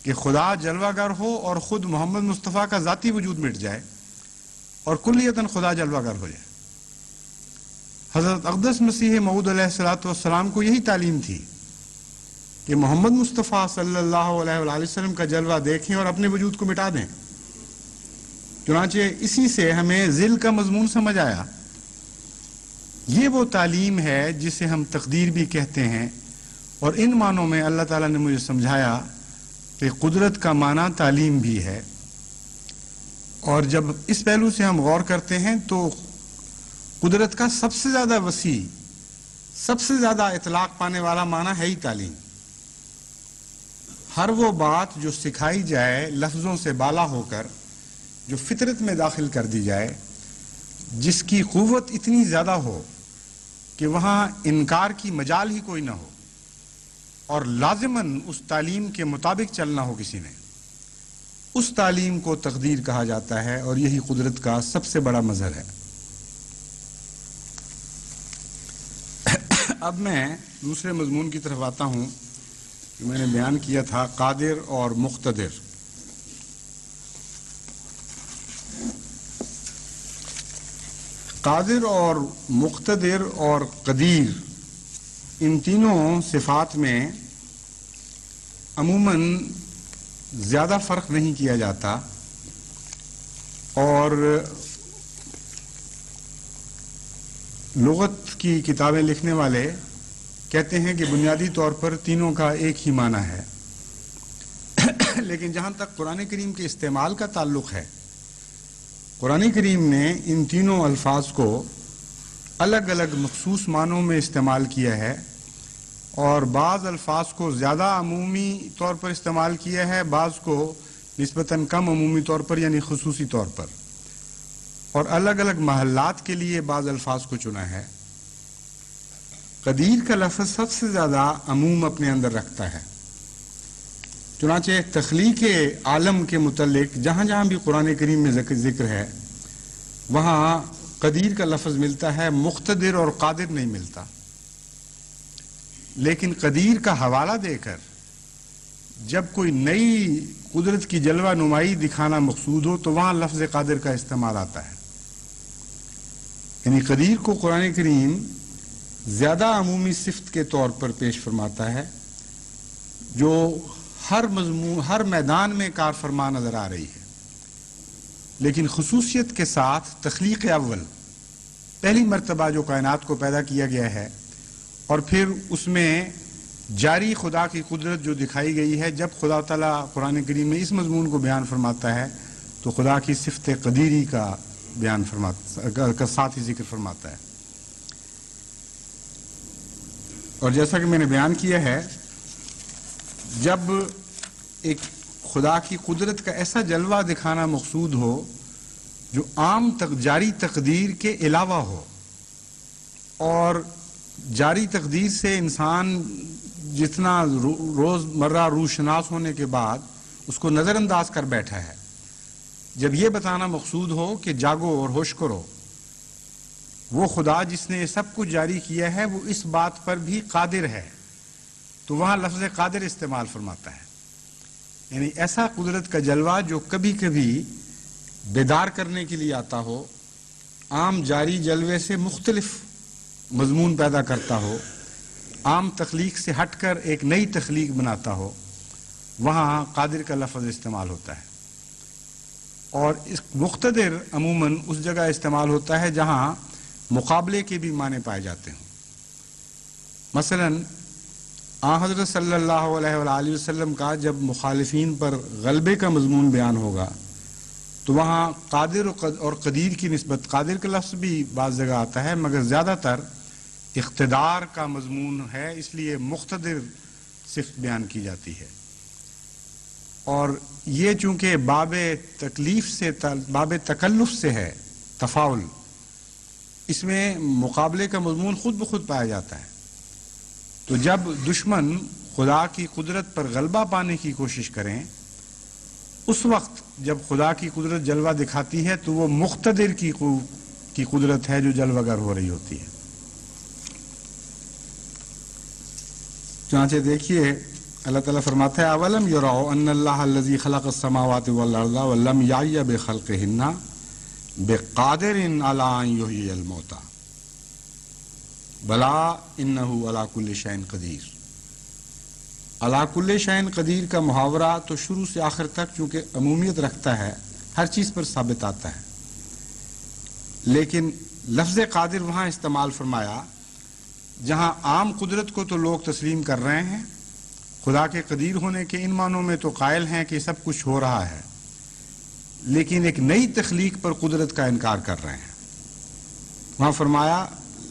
کہ خدا جلوہ گر ہو اور خود محمد مصطفیٰ کا ذاتی وجود مٹ جائے اور کلیتاً خدا جلوہ گر ہو جائے. حضرت اقدس مسیح موعود علیہ الصلوۃ والسلام کو یہی تعلیم تھی کہ محمد مصطفیٰ صلی اللہ علیہ وآلہ وسلم کا جلوہ دیکھیں اور اپنے وجود کو مٹا دیں. چنانچہ اسی سے ہمیں ذل کا مضمون سمجھ آیا. یہ وہ تعلیم ہے جسے ہم تقدیر بھی کہتے ہیں, اور ان معنوں میں اللہ تعالیٰ نے مجھے سمجھایا کہ قدرت کا معنی تعلیم بھی ہے. اور جب اس پہلو سے ہم غور کرتے ہیں تو قدرت کا سب سے زیادہ وسیع, سب سے زیادہ اطلاق پانے والا معنی ہے ہی تعلیم. ہر وہ بات جو سکھائی جائے لفظوں سے بالا ہو کر, جو فطرت میں داخل کر دی جائے, جس کی قوت اتنی زیادہ ہو کہ وہاں انکار کی مجال ہی کوئی نہ ہو, اور لازماً اس تعلیم کے مطابق چلنا ہو کسی نے, اس تعلیم کو تقدیر کہا جاتا ہے, اور یہی قدرت کا سب سے بڑا مظہر ہے. اب میں دوسرے مضمون کی طرف آتا ہوں کہ میں نے بیان کیا تھا قادر اور مقتدر. قادر اور مقتدر اور قدیر, ان تینوں صفات میں عموماً زیادہ فرق نہیں کیا جاتا, اور لغت کی کتابیں لکھنے والے کہتے ہیں کہ بنیادی طور پر تینوں کا ایک ہی معنی ہے. لیکن جہاں تک قرآن کریم کے استعمال کا تعلق ہے, قرآن کریم نے ان تینوں الفاظ کو الگ الگ مخصوص معنوں میں استعمال کیا ہے, اور بعض الفاظ کو زیادہ عمومی طور پر استعمال کیا ہے, بعض کو نسبتاً کم عمومی طور پر یعنی خصوصی طور پر, اور الگ الگ محلات کے لیے بعض الفاظ کو چنا ہے. قدیر کا لفظ سب سے زیادہ عموم اپنے اندر رکھتا ہے. چنانچہ تخلیق عالم کے متعلق جہاں جہاں بھی قرآن کریم میں ذکر ہے وہاں قدیر کا لفظ ملتا ہے, مقتدر اور قادر نہیں ملتا. لیکن قدیر کا حوالہ دے کر جب کوئی نئی قدرت کی جلوہ نمائی دکھانا مقصود ہو تو وہاں لفظ قادر کا استعمال آتا ہے. یعنی قدیر کو قرآن کریم زیادہ عمومی صفت کے طور پر پیش فرماتا ہے, جو ہر میدان میں کار فرما نظر آ رہی ہے. لیکن خصوصیت کے ساتھ تخلیق اول, پہلی مرتبہ جو کائنات کو پیدا کیا گیا ہے, اور پھر اس میں جاری خدا کی قدرت جو دکھائی گئی ہے. جب خدا تعالیٰ قرآن کریم میں اس مضمون کو بیان فرماتا ہے تو خدا کی صفت قدیری کا بیان کا ساتھ ہی ذکر فرماتا ہے. اور جیسا کہ میں نے بیان کیا ہے, جب ایک خدا کی قدرت کا ایسا جلوہ دکھانا مقصود ہو جو عام جاری تقدیر کے علاوہ ہو, اور جاری تقدیر سے انسان جتنا روز مرہ روشناس ہونے کے بعد اس کو نظر انداز کر بیٹھا ہے, جب یہ بتانا مقصود ہو کہ جاگو اور ہوش کرو, وہ خدا جس نے سب کچھ جاری کیا ہے وہ اس بات پر بھی قادر ہے, تو وہاں لفظ قادر استعمال فرماتا ہے. یعنی ایسا قدرت کا جلوہ جو کبھی کبھی بیدار کرنے کے لیے آتا ہو, عام جاری جلوے سے مختلف مضمون پیدا کرتا ہو, عام تخلیق سے ہٹ کر ایک نئی تخلیق بناتا ہو, وہاں قادر کا لفظ استعمال ہوتا ہے. اور اس مقتدر عموماً اس جگہ استعمال ہوتا ہے جہاں مقابلے کے بھی معنی پائے جاتے ہوں. مثلاً حضرت صلی اللہ علیہ وآلہ وسلم کا جب مخالفین پر غلبے کا مضمون بیان ہوگا تو وہاں قادر اور قدیر کی نسبت, قادر کا لفظ بھی بعض جگہ آتا ہے مگر زیادہ تر اقتدار کا مضمون ہے, اس لیے مقتدر صفت بیان کی جاتی ہے. اور یہ چونکہ باب تکلف سے ہے, تفاعل, اس میں مقابلے کا مضمون خود بخود پایا جاتا ہے. تو جب دشمن خدا کی قدرت پر غلبہ پانے کی کوشش کریں, اس وقت جب خدا کی قدرت جلوہ دکھاتی ہے تو وہ مقتدر کی کی قدرت ہے جو جلوگر ہو رہی ہوتی ہے۔ چنانچہ دیکھیے اللہ تعالیٰ فرماتا ہے اولم یروا ان اللہ الذی خلق السماوات والارض ولم یعی بخلقہن بقادر علی ان یحیی الموتى بلا انہ علی کل شیء قدیر۔ علی کل شیء قدیر کا محاورہ تو شروع سے آخر تک چونکہ عمومیت رکھتا ہے، ہر چیز پر ثابت آتا ہے، لیکن لفظ قادر وہاں استعمال فرمایا جہاں عام قدرت کو تو لوگ تسلیم کر رہے ہیں، خدا کے قدیر ہونے کے ان معنوں میں تو قائل ہیں کہ سب کچھ ہو رہا ہے، لیکن ایک نئی تخلیق پر قدرت کا انکار کر رہے ہیں۔ وہاں فرمایا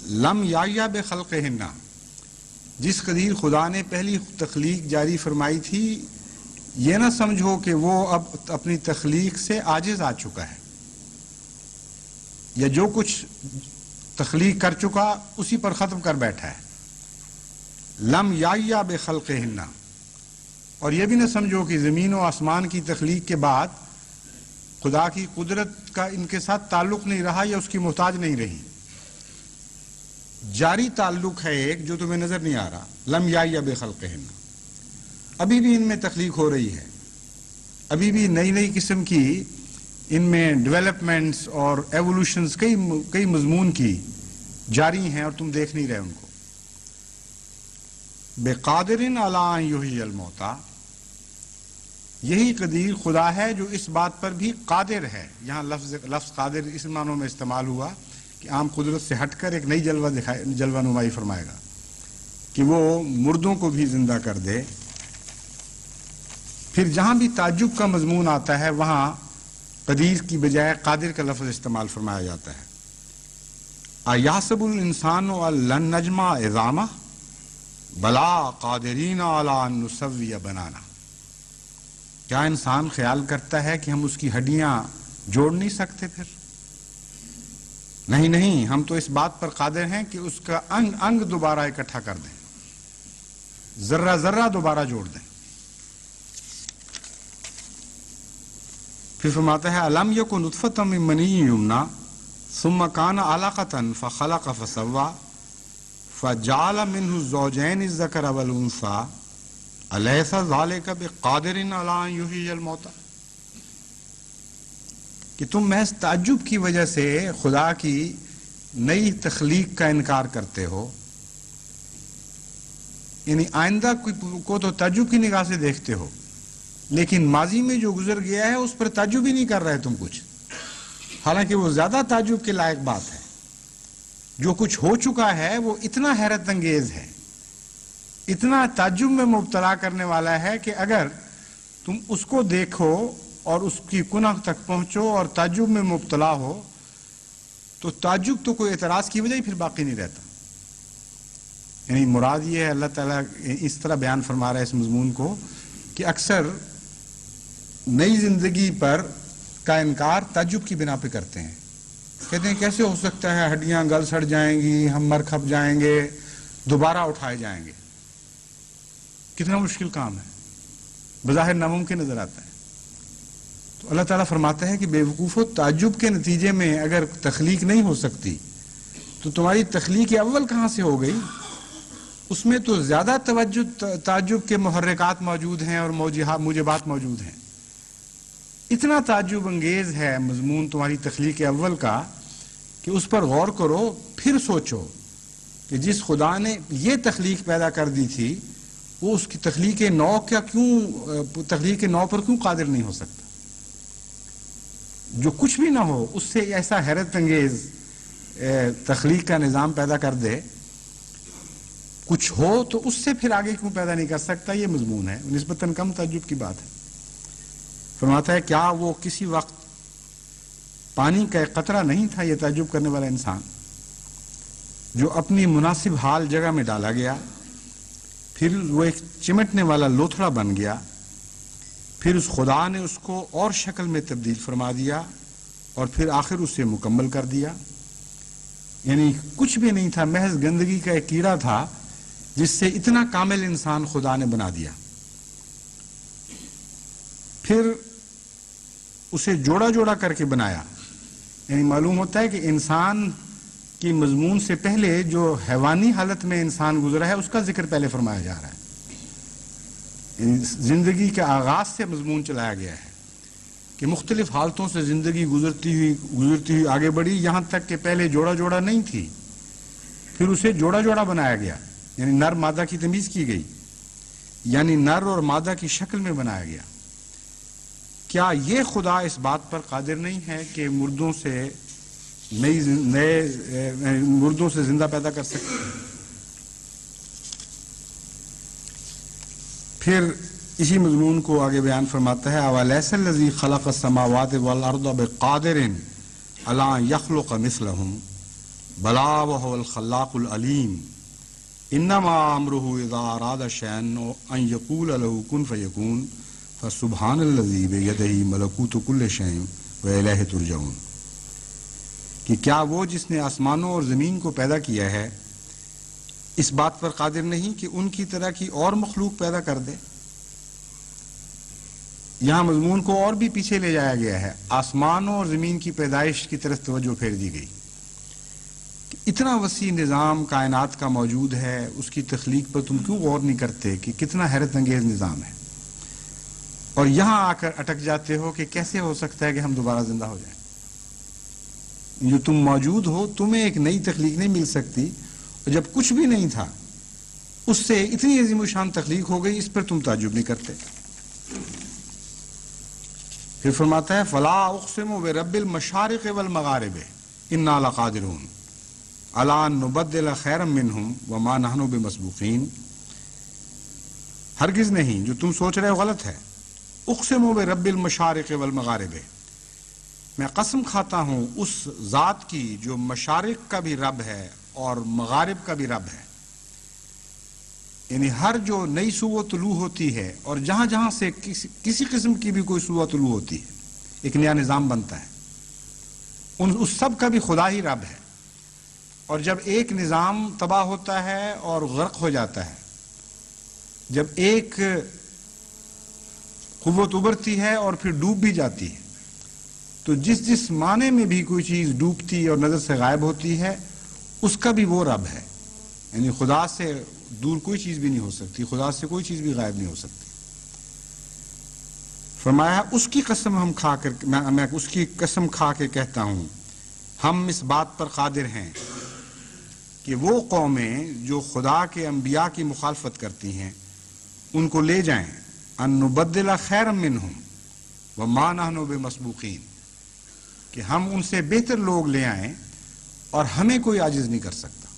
لم یعی بخلقہن، جس قدیر خدا نے پہلی تخلیق جاری فرمائی تھی، یہ نہ سمجھو کہ وہ اب اپنی تخلیق سے عاجز آ چکا ہے، یا جو کچھ تخلیق کر چکا اسی پر ختم کر بیٹھا ہے۔ لم یعی بخلقہن، اور یہ بھی نہ سمجھو کہ زمین و آسمان کی تخلیق کے بعد خدا کی قدرت کا ان کے ساتھ تعلق نہیں رہا یا اس کی محتاج نہیں رہی۔ جاری تعلق ہے ایک جو تمہیں نظر نہیں آ رہا، لم یعی بخلقہن، ابھی بھی ان میں تخلیق ہو رہی ہے، ابھی بھی نئی نئی قسم کی ان میں ڈیولپمنٹس اور ایوولوشنز کئی مضمون کی جاری ہیں اور تم دیکھ نہیں رہے ان کو۔ بقادر علی ان یحیی الموتى، یہی قدیر خدا ہے جو اس بات پر بھی قادر ہے۔ یہاں لفظ قادر اس معنوں میں استعمال ہوا کہ عام قدرت سے ہٹ کر ایک نئی جلوہ نمائی فرمائے گا کہ وہ مردوں کو بھی زندہ کر دے۔ پھر جہاں بھی تعجب کا مضمون آتا ہے وہاں قدیر کی بجائے قادر کا لفظ استعمال فرمایا جاتا ہے۔ ایحسب الانسان ان لن نجمع عظامہ بلا قادرین علی ان نسوی بنانہ، کیا انسان خیال کرتا ہے کہ ہم اس کی ہڈیاں جوڑ نہیں سکتے؟ پھر نہیں، ہم تو اس بات پر قادر ہیں کہ اس کا انگ دوبارہ اکٹھا کر دیں، ذرہ دوبارہ جوڑ دیں۔ پھر فرماتا ہے الم یکن نطفۃ من منی یمنی ثم کان علقۃ فخلق فسوی فجعل منه الزوجین الذکر والانثی الیس ذلک بقادر علی ان یحیی الموتى، کہ تم محض تعجب کی وجہ سے خدا کی نئی تخلیق کا انکار کرتے ہو، یعنی آئندہ کو تو تعجب کی نگاہ سے دیکھتے ہو، لیکن ماضی میں جو گزر گیا ہے اس پر تعجب ہی نہیں کر رہے تم کچھ، حالانکہ وہ زیادہ تعجب کے لائق بات ہے۔ جو کچھ ہو چکا ہے وہ اتنا حیرت انگیز ہے، اتنا تعجب میں مبتلا کرنے والا ہے کہ اگر تم اس کو دیکھو اور اس کی کنہ تک پہنچو اور تعجب میں مبتلا ہو تو تعجب تو کوئی اعتراض کی وجہ ہی پھر باقی نہیں رہتا۔ یعنی مراد یہ ہے، اللہ تعالیٰ اس طرح بیان فرما رہا ہے اس مضمون کو کہ اکثر نئی زندگی پر کا انکار تعجب کی بنا پہ کرتے ہیں، کہتے ہیں کیسے ہو سکتا ہے، ہڈیاں گل سڑ جائیں گی، ہم مر کھپ جائیں گے، دوبارہ اٹھائے جائیں گے، کتنا مشکل کام ہے، بظاہر ناممکن نظر آتا ہے۔ تو اللہ تعالیٰ فرماتا ہے کہ بے وقوفو، تعجب کے نتیجے میں اگر تخلیق نہیں ہو سکتی تو تمہاری تخلیق اول کہاں سے ہو گئی؟ اس میں تو زیادہ تعجب کے محرکات موجود ہیں اور موجبات موجود ہیں۔ اتنا تعجب انگیز ہے مضمون تمہاری تخلیق اول کا کہ اس پر غور کرو، پھر سوچو کہ جس خدا نے یہ تخلیق پیدا کر دی تھی وہ اس کی تخلیق نو پر کیوں قادر نہیں ہو سکتا؟ جو کچھ بھی نہ ہو اس سے ایسا حیرت انگیز تخلیق کا نظام پیدا کر دے، کچھ ہو تو اس سے پھر آگے کیوں پیدا نہیں کر سکتا؟ یہ مضمون ہے، نسبتاً کم تعجب کی بات ہے۔ فرماتا ہے کیا وہ کسی وقت پانی کا ایک قطرہ نہیں تھا یہ تعجب کرنے والا انسان، جو اپنی مناسب حال جگہ میں ڈالا گیا، پھر وہ ایک چمٹنے والا لوتھڑا بن گیا، پھر اس خدا نے اس کو اور شکل میں تبدیل فرما دیا اور پھر آخر اسے مکمل کر دیا۔ یعنی کچھ بھی نہیں تھا، محض گندگی کا ایک کیڑا تھا جس سے اتنا کامل انسان خدا نے بنا دیا۔ پھر اسے جوڑا جوڑا کر کے بنایا، یعنی معلوم ہوتا ہے کہ انسان کی مضمون سے پہلے جو حیوانی حالت میں انسان گزرا ہے اس کا ذکر پہلے فرمایا جا رہا ہے. یعنی زندگی کے آغاز سے مضمون چلایا گیا ہے کہ مختلف حالتوں سے زندگی گزرتی ہوئی آگے بڑھی، یہاں تک کہ پہلے جوڑا جوڑا نہیں تھی، پھر اسے جوڑا جوڑا بنایا گیا، یعنی نر مادہ کی تمیز کی گئی، یعنی نر اور مادہ کی شکل میں بنایا گیا. کیا یہ خدا اس بات پر قادر نہیں ہے کہ مردوں سے زندہ پیدا کر سکے؟ پھر اسی مضمون کو آگے بیان فرماتا ہے اَوَلَيْسَ الَّذِي خَلَقَ السَّمَاوَاتِ وَالْأَرْضَ بِقَادِرٍ عَلَىٰ أَن يَخْلُقَ مِثْلَهُم بَلَىٰ وَهُوَ الْخَلَّاقُ الْعَلِيمُ إِنَّمَا أَمْرُهُ إِذَا أَرَادَ شَيْئًا أَن يَقُولَ لَهُ كُن فَيَكُونُ فَسُبْحَانَ الَّذِي بِيَدِهِ مَلَكُوتُ كُلِّ شَيْءٍ وَإِلَيْهِ تُرْجَعُونَ. کہ کیا وہ جس نے آسمانوں اور زمین کو پیدا کیا ہے اس بات پر قادر نہیں کہ ان کی طرح کی اور مخلوق پیدا کر دے؟ یہاں مضمون کو اور بھی پیچھے لے جایا گیا ہے، آسمانوں اور زمین کی پیدائش کی طرف توجہ پھیر دی گئی. اتنا وسیع نظام کائنات کا موجود ہے، اس کی تخلیق پر تم کیوں غور نہیں کرتے کہ کتنا حیرت انگیز نظام ہے، اور یہاں آ کر اٹک جاتے ہو کہ کیسے ہو سکتا ہے کہ ہم دوبارہ زندہ ہو جائیں؟ جو تم موجود ہو تمہیں ایک نئی تخلیق نہیں مل سکتی، اور جب کچھ بھی نہیں تھا اس سے اتنی عظیم الشان تخلیق ہو گئی، اس پر تم تعجب نہیں کرتے. پھر فرماتا ہے فَلَا أُقْسِمُ بِرَبِّ الْمَشَارِقِ وَالْمَغَارِبِ إِنَّا لَقَادِرُونَ عَلَىٰ أَن نُبَدِّلَ خَيْرًا مِّنْهُمْ وَمَا نَحْنُ بِمَسْبُوقِينَ. ہرگز نہیں، جو تم سوچ رہے ہو غلط ہے. اقسم برب المشارق والمغارب، میں قسم کھاتا ہوں اس ذات کی جو مشارق کا بھی رب ہے اور مغارب کا بھی رب ہے. یعنی ہر جو نئی صبح طلوع ہوتی ہے اور جہاں جہاں سے کسی قسم کی بھی کوئی صبح طلوع ہوتی ہے ایک نیا نظام بنتا ہے، اس سب کا بھی خدا ہی رب ہے. اور جب ایک نظام تباہ ہوتا ہے اور غرق ہو جاتا ہے، جب ایک قوت ابھرتی ہے اور پھر ڈوب بھی جاتی ہے، تو جس معنی میں بھی کوئی چیز ڈوبتی اور نظر سے غائب ہوتی ہے اس کا بھی وہ رب ہے. یعنی خدا سے دور کوئی چیز بھی نہیں ہو سکتی، خدا سے کوئی چیز بھی غائب نہیں ہو سکتی. فرمایا اس کی قسم میں اس کی قسم کھا کے کہتا ہوں، ہم اس بات پر قادر ہیں کہ وہ قومیں جو خدا کے انبیاء کی مخالفت کرتی ہیں ان کو لے جائیں ان نبدل خیرا منہم وما نحن بمسبوقین، کہ ہم ان سے بہتر لوگ لے آئیں اور ہمیں کوئی عاجز نہیں کر سکتا.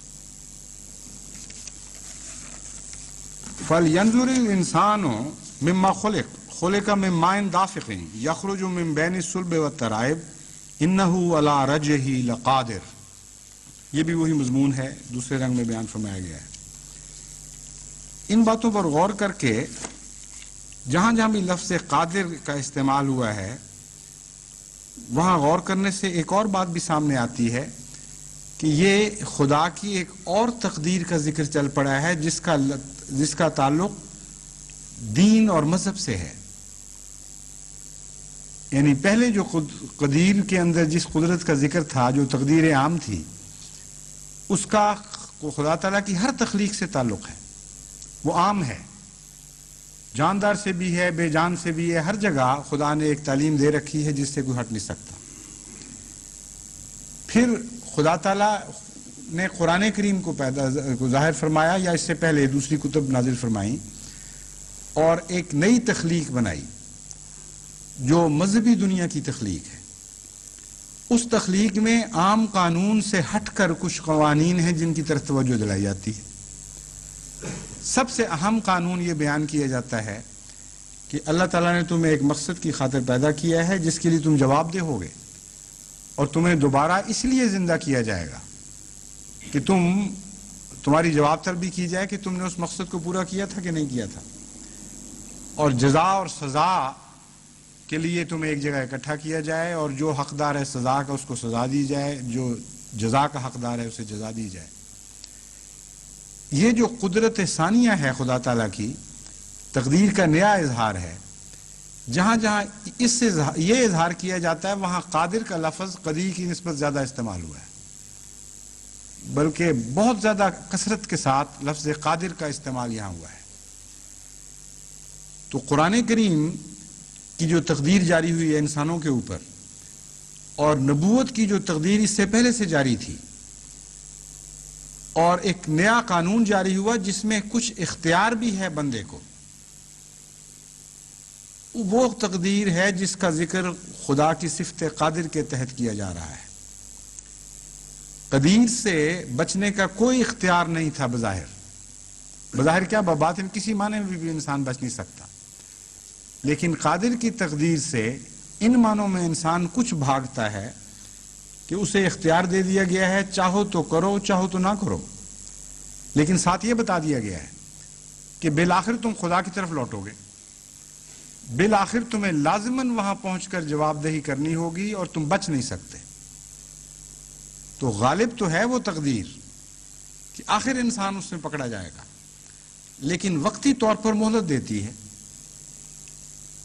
فَلْيَنْظُرِ الْإِنسَانُ مِمَّا خُلِقَ مِن مَّاءٍ دَافِقٍ يَخْرُجُ مِن بَيْنِ الصُّلْبِ وَالتَّرَائِبِ إِنَّهُ عَلَىٰ رَجْعِهِ لَقَادِرٌ. یہ بھی وہی مضمون ہے، دوسرے رنگ میں بیان فرمایا گیا ہے. ان باتوں پر غور کر کے جہاں جہاں بھی لفظ قادر کا استعمال ہوا ہے وہاں غور کرنے سے ایک اور بات بھی سامنے آتی ہے کہ یہ خدا کی ایک اور تقدیر کا ذکر چل پڑا ہے جس کا تعلق دین اور مذہب سے ہے. یعنی پہلے جو قدیر کے اندر جس قدرت کا ذکر تھا جو تقدیر عام تھی، اس کا خدا تعالیٰ کی ہر تخلیق سے تعلق ہے، وہ عام ہے، جاندار سے بھی ہے، بے جان سے بھی ہے. ہر جگہ خدا نے ایک تعلیم دے رکھی ہے جس سے کوئی ہٹ نہیں سکتا. پھر خدا تعالیٰ نے قرآن کریم کو ظاہر فرمایا یا اس سے پہلے دوسری کتب نازل فرمائیں اور ایک نئی تخلیق بنائی جو مذہبی دنیا کی تخلیق ہے. اس تخلیق میں عام قانون سے ہٹ کر کچھ قوانین ہیں جن کی طرف توجہ دلائی جاتی ہے. سب سے اہم قانون یہ بیان کیا جاتا ہے کہ اللہ تعالیٰ نے تمہیں ایک مقصد کی خاطر پیدا کیا ہے جس کے لیے تم جواب دہ ہوگے، اور تمہیں دوبارہ اس لیے زندہ کیا جائے گا کہ تمہاری جواب طلبی کی جائے کہ تم نے اس مقصد کو پورا کیا تھا کہ نہیں کیا تھا، اور جزا اور سزا کے لیے تمہیں ایک جگہ اکٹھا کیا جائے، اور جو حقدار ہے سزا کا اس کو سزا دی جائے، جو جزا کا حقدار ہے اسے جزا دی جائے. یہ جو قدرت ثانیہ ہے خدا تعالیٰ کی، تقدیر کا نیا اظہار ہے، جہاں جہاں اس سے یہ اظہار کیا جاتا ہے وہاں قادر کا لفظ قدیر کی نسبت زیادہ استعمال ہوا ہے، بلکہ بہت زیادہ کثرت کے ساتھ لفظ قادر کا استعمال یہاں ہوا ہے۔ تو قرآن کریم کی جو تقدیر جاری ہوئی ہے انسانوں کے اوپر، اور نبوت کی جو تقدیر اس سے پہلے سے جاری تھی، اور ایک نیا قانون جاری ہوا جس میں کچھ اختیار بھی ہے بندے کو، وہ تقدیر ہے جس کا ذکر خدا کی صفت قادر کے تحت کیا جا رہا ہے۔ قدیر سے بچنے کا کوئی اختیار نہیں تھا بظاہر کیا باطن کسی معنی میں بھی انسان بچ نہیں سکتا، لیکن قادر کی تقدیر سے ان معنوں میں انسان کچھ بھاگتا ہے کہ اسے اختیار دے دیا گیا ہے، چاہو تو کرو چاہو تو نہ کرو، لیکن ساتھ یہ بتا دیا گیا ہے کہ بالآخر تم خدا کی طرف لوٹو گے، بالآخر تمہیں لازماً وہاں پہنچ کر جواب دہی کرنی ہوگی اور تم بچ نہیں سکتے۔ تو غالب تو ہے وہ تقدیر کہ آخر انسان اس میں پکڑا جائے گا، لیکن وقتی طور پر مہلت دیتی ہے۔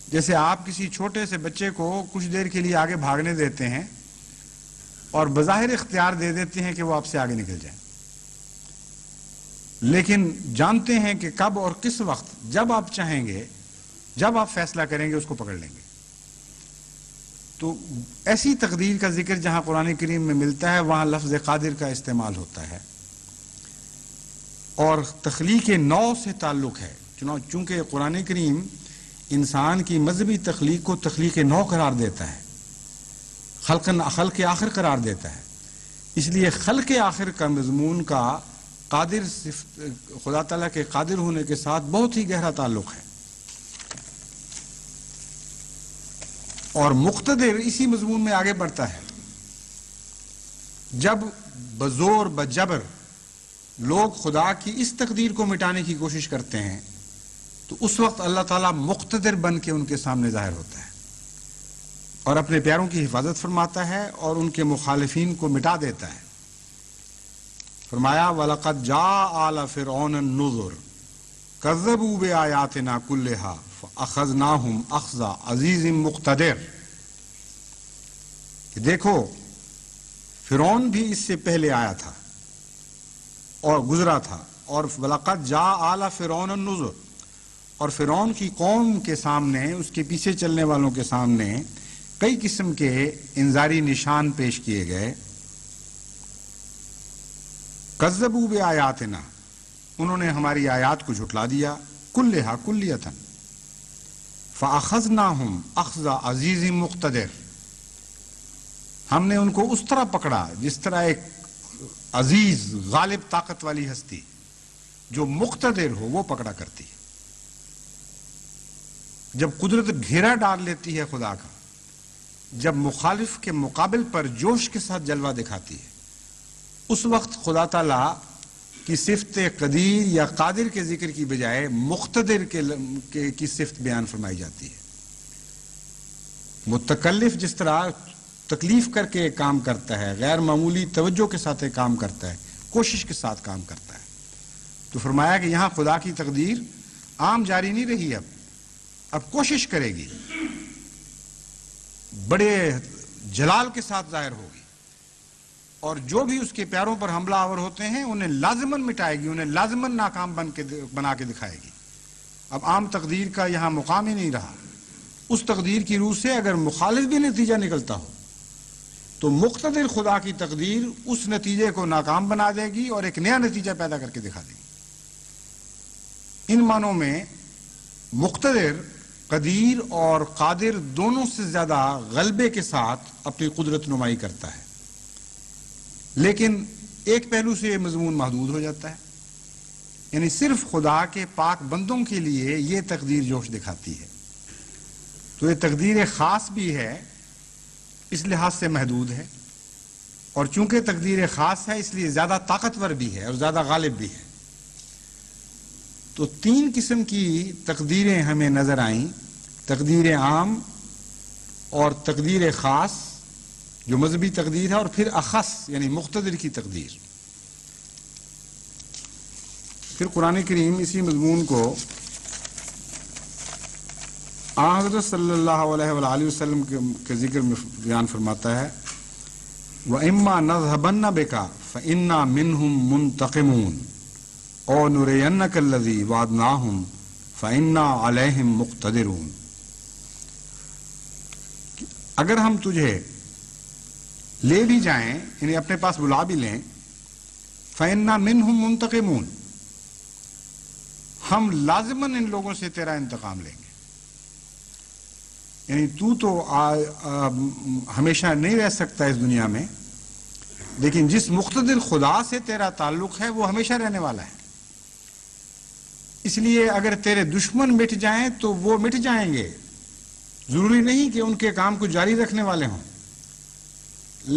جیسے آپ کسی چھوٹے سے بچے کو کچھ دیر کے لیے آگے بھاگنے دیتے ہیں اور بظاہر اختیار دے دیتے ہیں کہ وہ آپ سے آگے نکل جائیں، لیکن جانتے ہیں کہ کب اور کس وقت جب آپ چاہیں گے، جب آپ فیصلہ کریں گے اس کو پکڑ لیں گے۔ تو ایسی تقدیر کا ذکر جہاں قرآن کریم میں ملتا ہے وہاں لفظ قادر کا استعمال ہوتا ہے، اور تخلیق نو سے تعلق ہے، چونکہ قرآن کریم انسان کی مذہبی تخلیق کو تخلیق نو قرار دیتا ہے، خلق آخر قرار دیتا ہے، اس لیے خلق آخر کا مضمون کا قادر خدا تعالیٰ کے قادر ہونے کے ساتھ بہت ہی گہرا تعلق ہے، اور مقتدر اسی مضمون میں آگے بڑھتا ہے۔ جب بزور بجبر لوگ خدا کی اس تقدیر کو مٹانے کی کوشش کرتے ہیں تو اس وقت اللہ تعالیٰ مقتدر بن کے ان کے سامنے ظاہر ہوتا ہے اور اپنے پیاروں کی حفاظت فرماتا ہے اور ان کے مخالفین کو مٹا دیتا ہے۔ فرمایا وَلَقَدْ جَاءَ آلَ فِرْعَوْنَ النُّذُرُ كَذَّبُوا بِآيَاتِنَا كُلِّهَا فَأَخَذْنَاهُمْ أَخْذَ عَزِيزٍ مُقْتَدِرٍ کہ دیکھو فرعون بھی اس سے پہلے آیا تھا اور گزرا تھا، اور وَلَقَدْ جَاءَ آلَ فِرْعَوْنَ النُّذُرُ، اور فرعون کی قوم کے سامنے، اس کے پیچھے چلنے والوں کے سامنے کئی قسم کے انذاری نشان پیش کیے گئے۔ کذبوا بآیاتنا، انہوں نے ہماری آیات کو جھٹلا دیا، کلھا کلیتاً، فاخذناہم اخذ عزیز مقتدر، ہم نے ان کو اس طرح پکڑا جس طرح ایک عزیز غالب طاقت والی ہستی جو مقتدر ہو وہ پکڑا کرتی ہے۔ جب قدرت گھیرا ڈال لیتی ہے خدا کا، جب مخالف کے مقابل پر جوش کے ساتھ جلوہ دکھاتی ہے، اس وقت خدا تعالیٰ کی صفت قدیر یا قادر کے ذکر کی بجائے مقتدر کی صفت بیان فرمائی جاتی ہے۔ متکلف جس طرح تکلیف کر کے کام کرتا ہے، غیر معمولی توجہ کے ساتھ کام کرتا ہے، کوشش کے ساتھ کام کرتا ہے، تو فرمایا کہ یہاں خدا کی تقدیر عام جاری نہیں رہی، اب کوشش کرے گی، بڑے جلال کے ساتھ ظاہر ہوگی، اور جو بھی اس کے پیاروں پر حملہ آور ہوتے ہیں انہیں لازماً مٹائے گی، انہیں لازماً ناکام بنا کے دکھائے گی۔ اب عام تقدیر کا یہاں مقام ہی نہیں رہا۔ اس تقدیر کی روح سے اگر مخالف بھی نتیجہ نکلتا ہو تو مقتدر خدا کی تقدیر اس نتیجے کو ناکام بنا دے گی اور ایک نیا نتیجہ پیدا کر کے دکھا دے گی۔ ان معنوں میں مقتدر قدیر اور قادر دونوں سے زیادہ غلبے کے ساتھ اپنی قدرت نمائی کرتا ہے، لیکن ایک پہلو سے یہ مضمون محدود ہو جاتا ہے، یعنی صرف خدا کے پاک بندوں کے لیے یہ تقدیر جوش دکھاتی ہے، تو یہ تقدیر خاص بھی ہے، اس لحاظ سے محدود ہے، اور چونکہ تقدیر خاص ہے اس لیے زیادہ طاقتور بھی ہے اور زیادہ غالب بھی ہے۔ تو تین قسم کی تقدیریں ہمیں نظر آئیں، تقدیر عام اور تقدیر خاص جو مذہبی تقدیر ہے، اور پھر اخص یعنی مقتدر کی تقدیر۔ پھر قرآن کریم اسی مضمون کو حضرت صلی اللہ علیہ وآلہ وسلم کے ذکر میں بیان فرماتا ہے وَإِمَّا نَذْهَبَنَّ بِكَ فَإِنَّا مِنْهُمْ مُنْتَقِمُونَ أَوْ نُرِيَنَّكَ الَّذِي وَعَدْنَاهُمْ فَإِنَّا عَلَيْهِمْ مُقْتَدِرُونَ. اگر ہم تجھے لے بھی جائیں یعنی اپنے پاس بلا بھی لیں فَإِنَّا مِنْهُمْ مُنْتَقِمُونَ ہم لازماً ان لوگوں سے تیرا انتقام لیں گے. یعنی تو ہمیشہ نہیں رہ سکتا اس دنیا میں لیکن جس مقتدر خدا سے تیرا تعلق ہے وہ ہمیشہ رہنے والا ہے. اس لیے اگر تیرے دشمن مٹ جائیں تو وہ مٹ جائیں گے, ضروری نہیں کہ ان کے کام کو جاری رکھنے والے ہوں,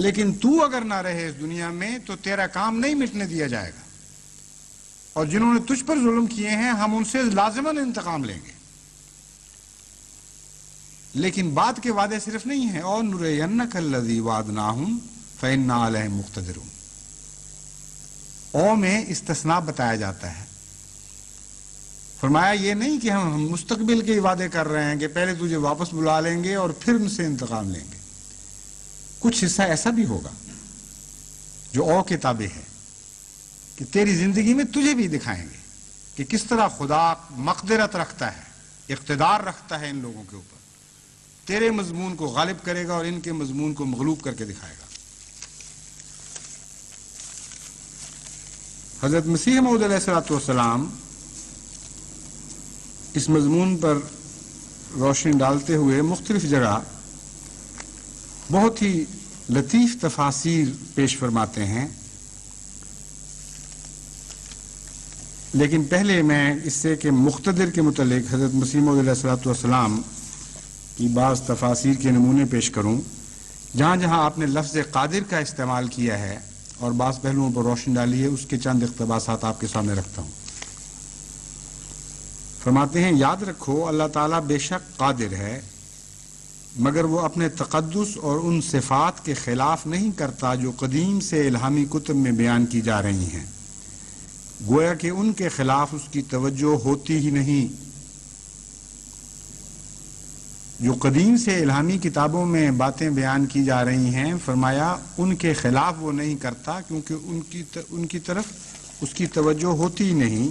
لیکن تو اگر نہ رہے اس دنیا میں تو تیرا کام نہیں مٹنے دیا جائے گا, اور جنہوں نے تجھ پر ظلم کیے ہیں ہم ان سے لازماً انتقام لیں گے. لیکن بعد کے وعدے صرف نہیں ہیں اور نُرِيَنَّكَ الَّذِي وَعَدْنَاهُمْ فَإِنَّا عَلَيْهِمْ مُقْتَدِرُونَ. او میں استثناء بتایا جاتا ہے. فرمایا یہ نہیں کہ ہم مستقبل کے وعدے کر رہے ہیں کہ پہلے تجھے واپس بلا لیں گے اور پھر ان سے انتقام لیں گے. کچھ حصہ ایسا بھی ہوگا جو او کے تابع ہے کہ تیری زندگی میں تجھے بھی دکھائیں گے کہ کس طرح خدا مقدرت رکھتا ہے, اقتدار رکھتا ہے ان لوگوں کے اوپر, تیرے مضمون کو غالب کرے گا اور ان کے مضمون کو مغلوب کر کے دکھائے گا. حضرت مسیح موعود علیہ الصلوۃ والسلام اس مضمون پر روشنی ڈالتے ہوئے مختلف جگہ بہت ہی لطیف تفاسیر پیش فرماتے ہیں. لیکن پہلے میں اس سے کہ مقتدر کے متعلق حضرت مسیح موعود علیہ الصلوۃ والسلام کی بعض تفاسیر کے نمونے پیش کروں. جہاں جہاں آپ نے لفظ قادر کا استعمال کیا ہے اور بعض پہلوؤں پر روشنی ڈالی ہے اس کے چند اقتباسات آپ کے سامنے رکھتا ہوں. فرماتے ہیں یاد رکھو اللہ تعالیٰ بے شک قادر ہے مگر وہ اپنے تقدس اور ان صفات کے خلاف نہیں کرتا جو قدیم سے الہامی کتب میں بیان کی جا رہی ہیں, گویا کہ ان کے خلاف اس کی توجہ ہوتی ہی نہیں. جو قدیم سے الہامی کتابوں میں باتیں بیان کی جا رہی ہیں فرمایا ان کے خلاف وہ نہیں کرتا کیونکہ ان کی طرف اس کی توجہ ہوتی ہی نہیں.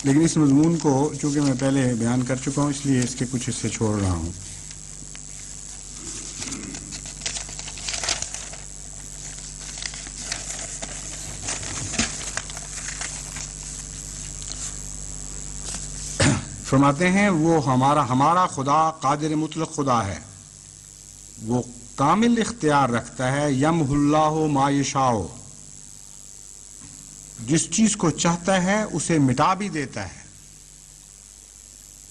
لیکن اس مضمون کو چونکہ میں پہلے بیان کر چکا ہوں اس لیے اس کے کچھ حصے چھوڑ رہا ہوں. فرماتے ہیں وہ ہمارا خدا قادر مطلق خدا ہے, وہ کامل اختیار رکھتا ہے. یمح اللہ ما یشاء, جس چیز کو چاہتا ہے اسے مٹا بھی دیتا ہے.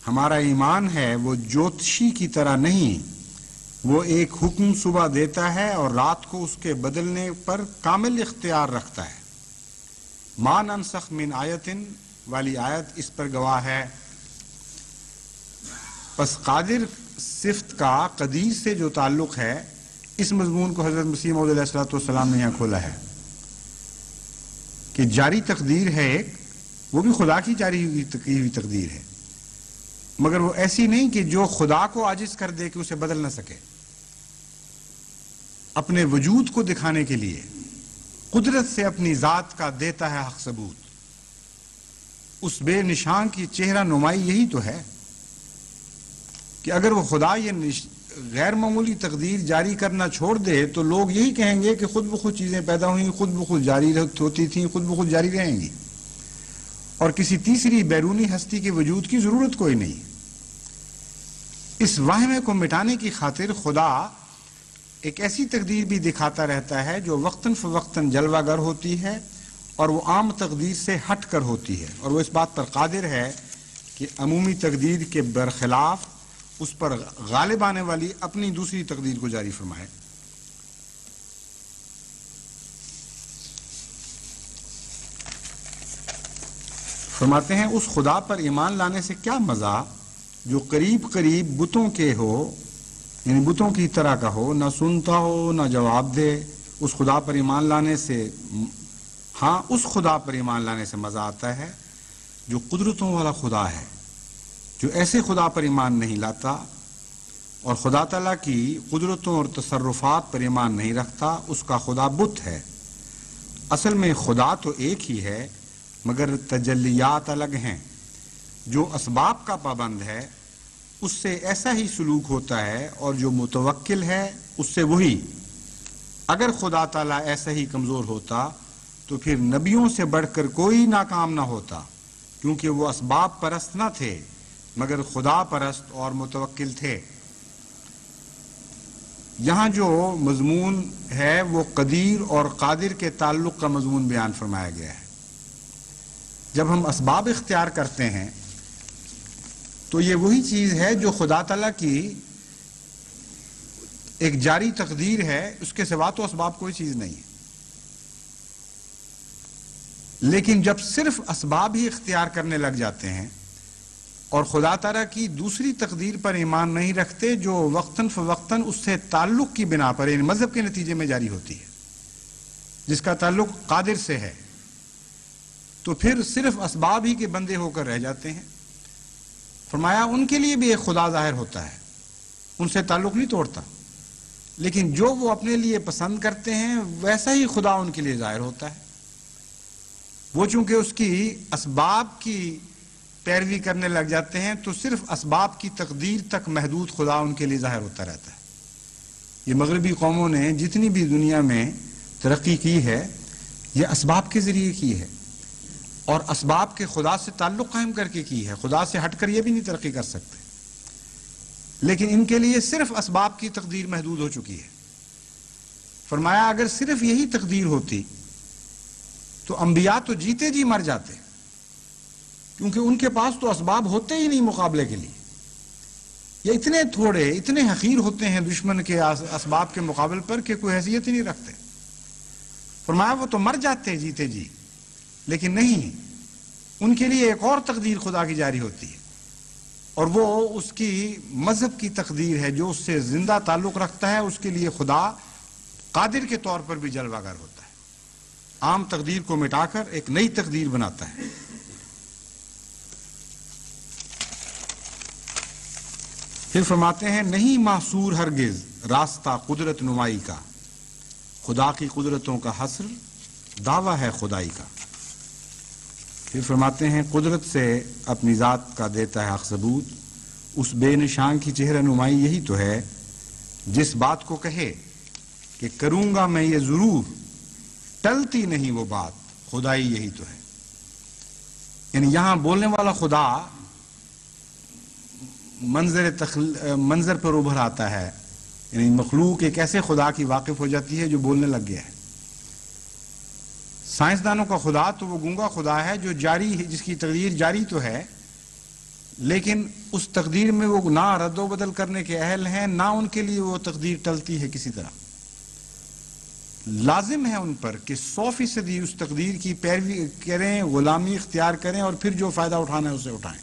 ہمارا ایمان ہے وہ جوتشی کی طرح نہیں, وہ ایک حکم صبح دیتا ہے اور رات کو اس کے بدلنے پر کامل اختیار رکھتا ہے. ما ننسخ من آیت والی آیت اس پر گواہ ہے. پس قادر صفت کا قدیر سے جو تعلق ہے اس مضمون کو حضرت مسیح موعود علیہ الصلوۃ والسلام نے یہاں کھولا ہے کہ جاری تقدیر ہے ایک, وہ بھی خدا کی جاری ہوئی تقدیر ہے, مگر وہ ایسی نہیں کہ جو خدا کو عاجز کر دے کہ اسے بدل نہ سکے. اپنے وجود کو دکھانے کے لیے قدرت سے اپنی ذات کا دیتا ہے حق ثبوت. اس بے نشان کی چہرہ نمائی یہی تو ہے کہ اگر وہ خدا یہ غیر معمولی تقدیر جاری کرنا چھوڑ دے تو لوگ یہی کہیں گے کہ خود بخود چیزیں پیدا ہوئیں, خود بخود جاری ہوتی تھیں, خود بخود جاری رہیں گی, اور کسی تیسری بیرونی ہستی کے وجود کی ضرورت کوئی نہیں. اس وہمے کو مٹانے کی خاطر خدا ایک ایسی تقدیر بھی دکھاتا رہتا ہے جو وقتاً فوقتاً جلوہ گر ہوتی ہے اور وہ عام تقدیر سے ہٹ کر ہوتی ہے, اور وہ اس بات پر قادر ہے کہ عمومی تقدیر کے برخلاف اس پر غالب آنے والی اپنی دوسری تقدیر کو جاری فرمائے. فرماتے ہیں اس خدا پر ایمان لانے سے کیا مزہ جو قریب قریب بتوں کے ہو, یعنی بتوں کی طرح کا ہو, نہ سنتا ہو نہ جواب دے. اس خدا پر ایمان لانے سے, ہاں اس خدا پر ایمان لانے سے مزہ آتا ہے جو قدرتوں والا خدا ہے، جو ایسے خدا پر ایمان نہیں لاتا اور خدا تعالیٰ کی قدرتوں اور تصرفات پر ایمان نہیں رکھتا، اس کا خدا بت ہے۔ اصل میں خدا تو ایک ہی ہے، مگر تجلیات الگ ہیں۔ جو اسباب کا پابند ہے اس سے ایسا ہی سلوک ہوتا ہے، اور جو متوکل ہے اس سے وہی۔ اگر خدا تعالیٰ ایسا ہی کمزور ہوتا تو پھر نبیوں سے بڑھ کر کوئی ناکام نہ ہوتا، کیونکہ وہ اسباب پرست نہ تھے مگر خدا پرست اور متوکل تھے۔ یہاں جو مضمون ہے وہ قدیر اور قادر کے تعلق کا مضمون بیان فرمایا گیا ہے۔ جب ہم اسباب اختیار کرتے ہیں تو یہ وہی چیز ہے جو خدا تعالیٰ کی ایک جاری تقدیر ہے، اس کے سوا تو اسباب کوئی چیز نہیں ہے۔ لیکن جب صرف اسباب ہی اختیار کرنے لگ جاتے ہیں اور خدا تعالیٰ کی دوسری تقدیر پر ایمان نہیں رکھتے جو وقتاً فوقتاً اس سے تعلق کی بنا پر، یعنی مذہب کے نتیجے میں جاری ہوتی ہے، جس کا تعلق قادر سے ہے، تو پھر صرف اسباب ہی کے بندے ہو کر رہ جاتے ہیں۔ فرمایا ان کے لیے بھی ایک خدا ظاہر ہوتا ہے، ان سے تعلق نہیں توڑتا، لیکن جو وہ اپنے لیے پسند کرتے ہیں ویسا ہی خدا ان کے لیے ظاہر ہوتا ہے۔ وہ چونکہ اس کی اسباب کی پیروی کرنے لگ جاتے ہیں تو صرف اسباب کی تقدیر تک محدود خدا ان کے لیے ظاہر ہوتا رہتا ہے۔ یہ مغربی قوموں نے جتنی بھی دنیا میں ترقی کی ہے یہ اسباب کے ذریعے کی ہے، اور اسباب کے خدا سے تعلق قائم کر کے کی ہے۔ خدا سے ہٹ کر یہ بھی نہیں ترقی کر سکتے، لیکن ان کے لیے صرف اسباب کی تقدیر محدود ہو چکی ہے۔ فرمایا اگر صرف یہی تقدیر ہوتی تو انبیاء تو جیتے جی مر جاتے، کیونکہ ان کے پاس تو اسباب ہوتے ہی نہیں مقابلے کے لیے۔ یہ اتنے تھوڑے، اتنے حقیر ہوتے ہیں دشمن کے اسباب کے مقابل پر کہ کوئی حیثیت ہی نہیں رکھتے۔ فرمایا وہ تو مر جاتے جیتے جی، لیکن نہیں، ان کے لیے ایک اور تقدیر خدا کی جاری ہوتی ہے، اور وہ اس کی مذہب کی تقدیر ہے جو اس سے زندہ تعلق رکھتا ہے۔ اس کے لیے خدا قادر کے طور پر بھی جلوہ گر ہوتا ہے، عام تقدیر کو مٹا کر ایک نئی تقدیر بناتا ہے۔ پھر فرماتے ہیں نہیں محصور ہرگز راستہ قدرت نمائی کا، خدا کی قدرتوں کا حصر دعویٰ ہے خدائی کا۔ پھر فرماتے ہیں قدرت سے اپنی ذات کا دیتا ہے حق ثبوت، اس بے نشان کی چہرہ نمائی یہی تو ہے جس بات کو کہے کہ کروں گا میں یہ ضرور، ٹلتی نہیں وہ بات، خدائی یہی تو ہے۔ یعنی یہاں بولنے والا خدا منظر پر ابھر آتا ہے، یعنی مخلوق ایک ایسے خدا کی واقف ہو جاتی ہے جو بولنے لگ گیا ہے۔ سائنسدانوں کا خدا تو وہ گونگا خدا ہے جو جاری ہے، جس کی تقدیر جاری تو ہے، لیکن اس تقدیر میں وہ نہ رد و بدل کرنے کے اہل ہیں، نہ ان کے لیے وہ تقدیر ٹلتی ہے کسی طرح۔ لازم ہے ان پر کہ 100% اس تقدیر کی پیروی کریں، غلامی اختیار کریں، اور پھر جو فائدہ اٹھانا ہے اسے اٹھائیں۔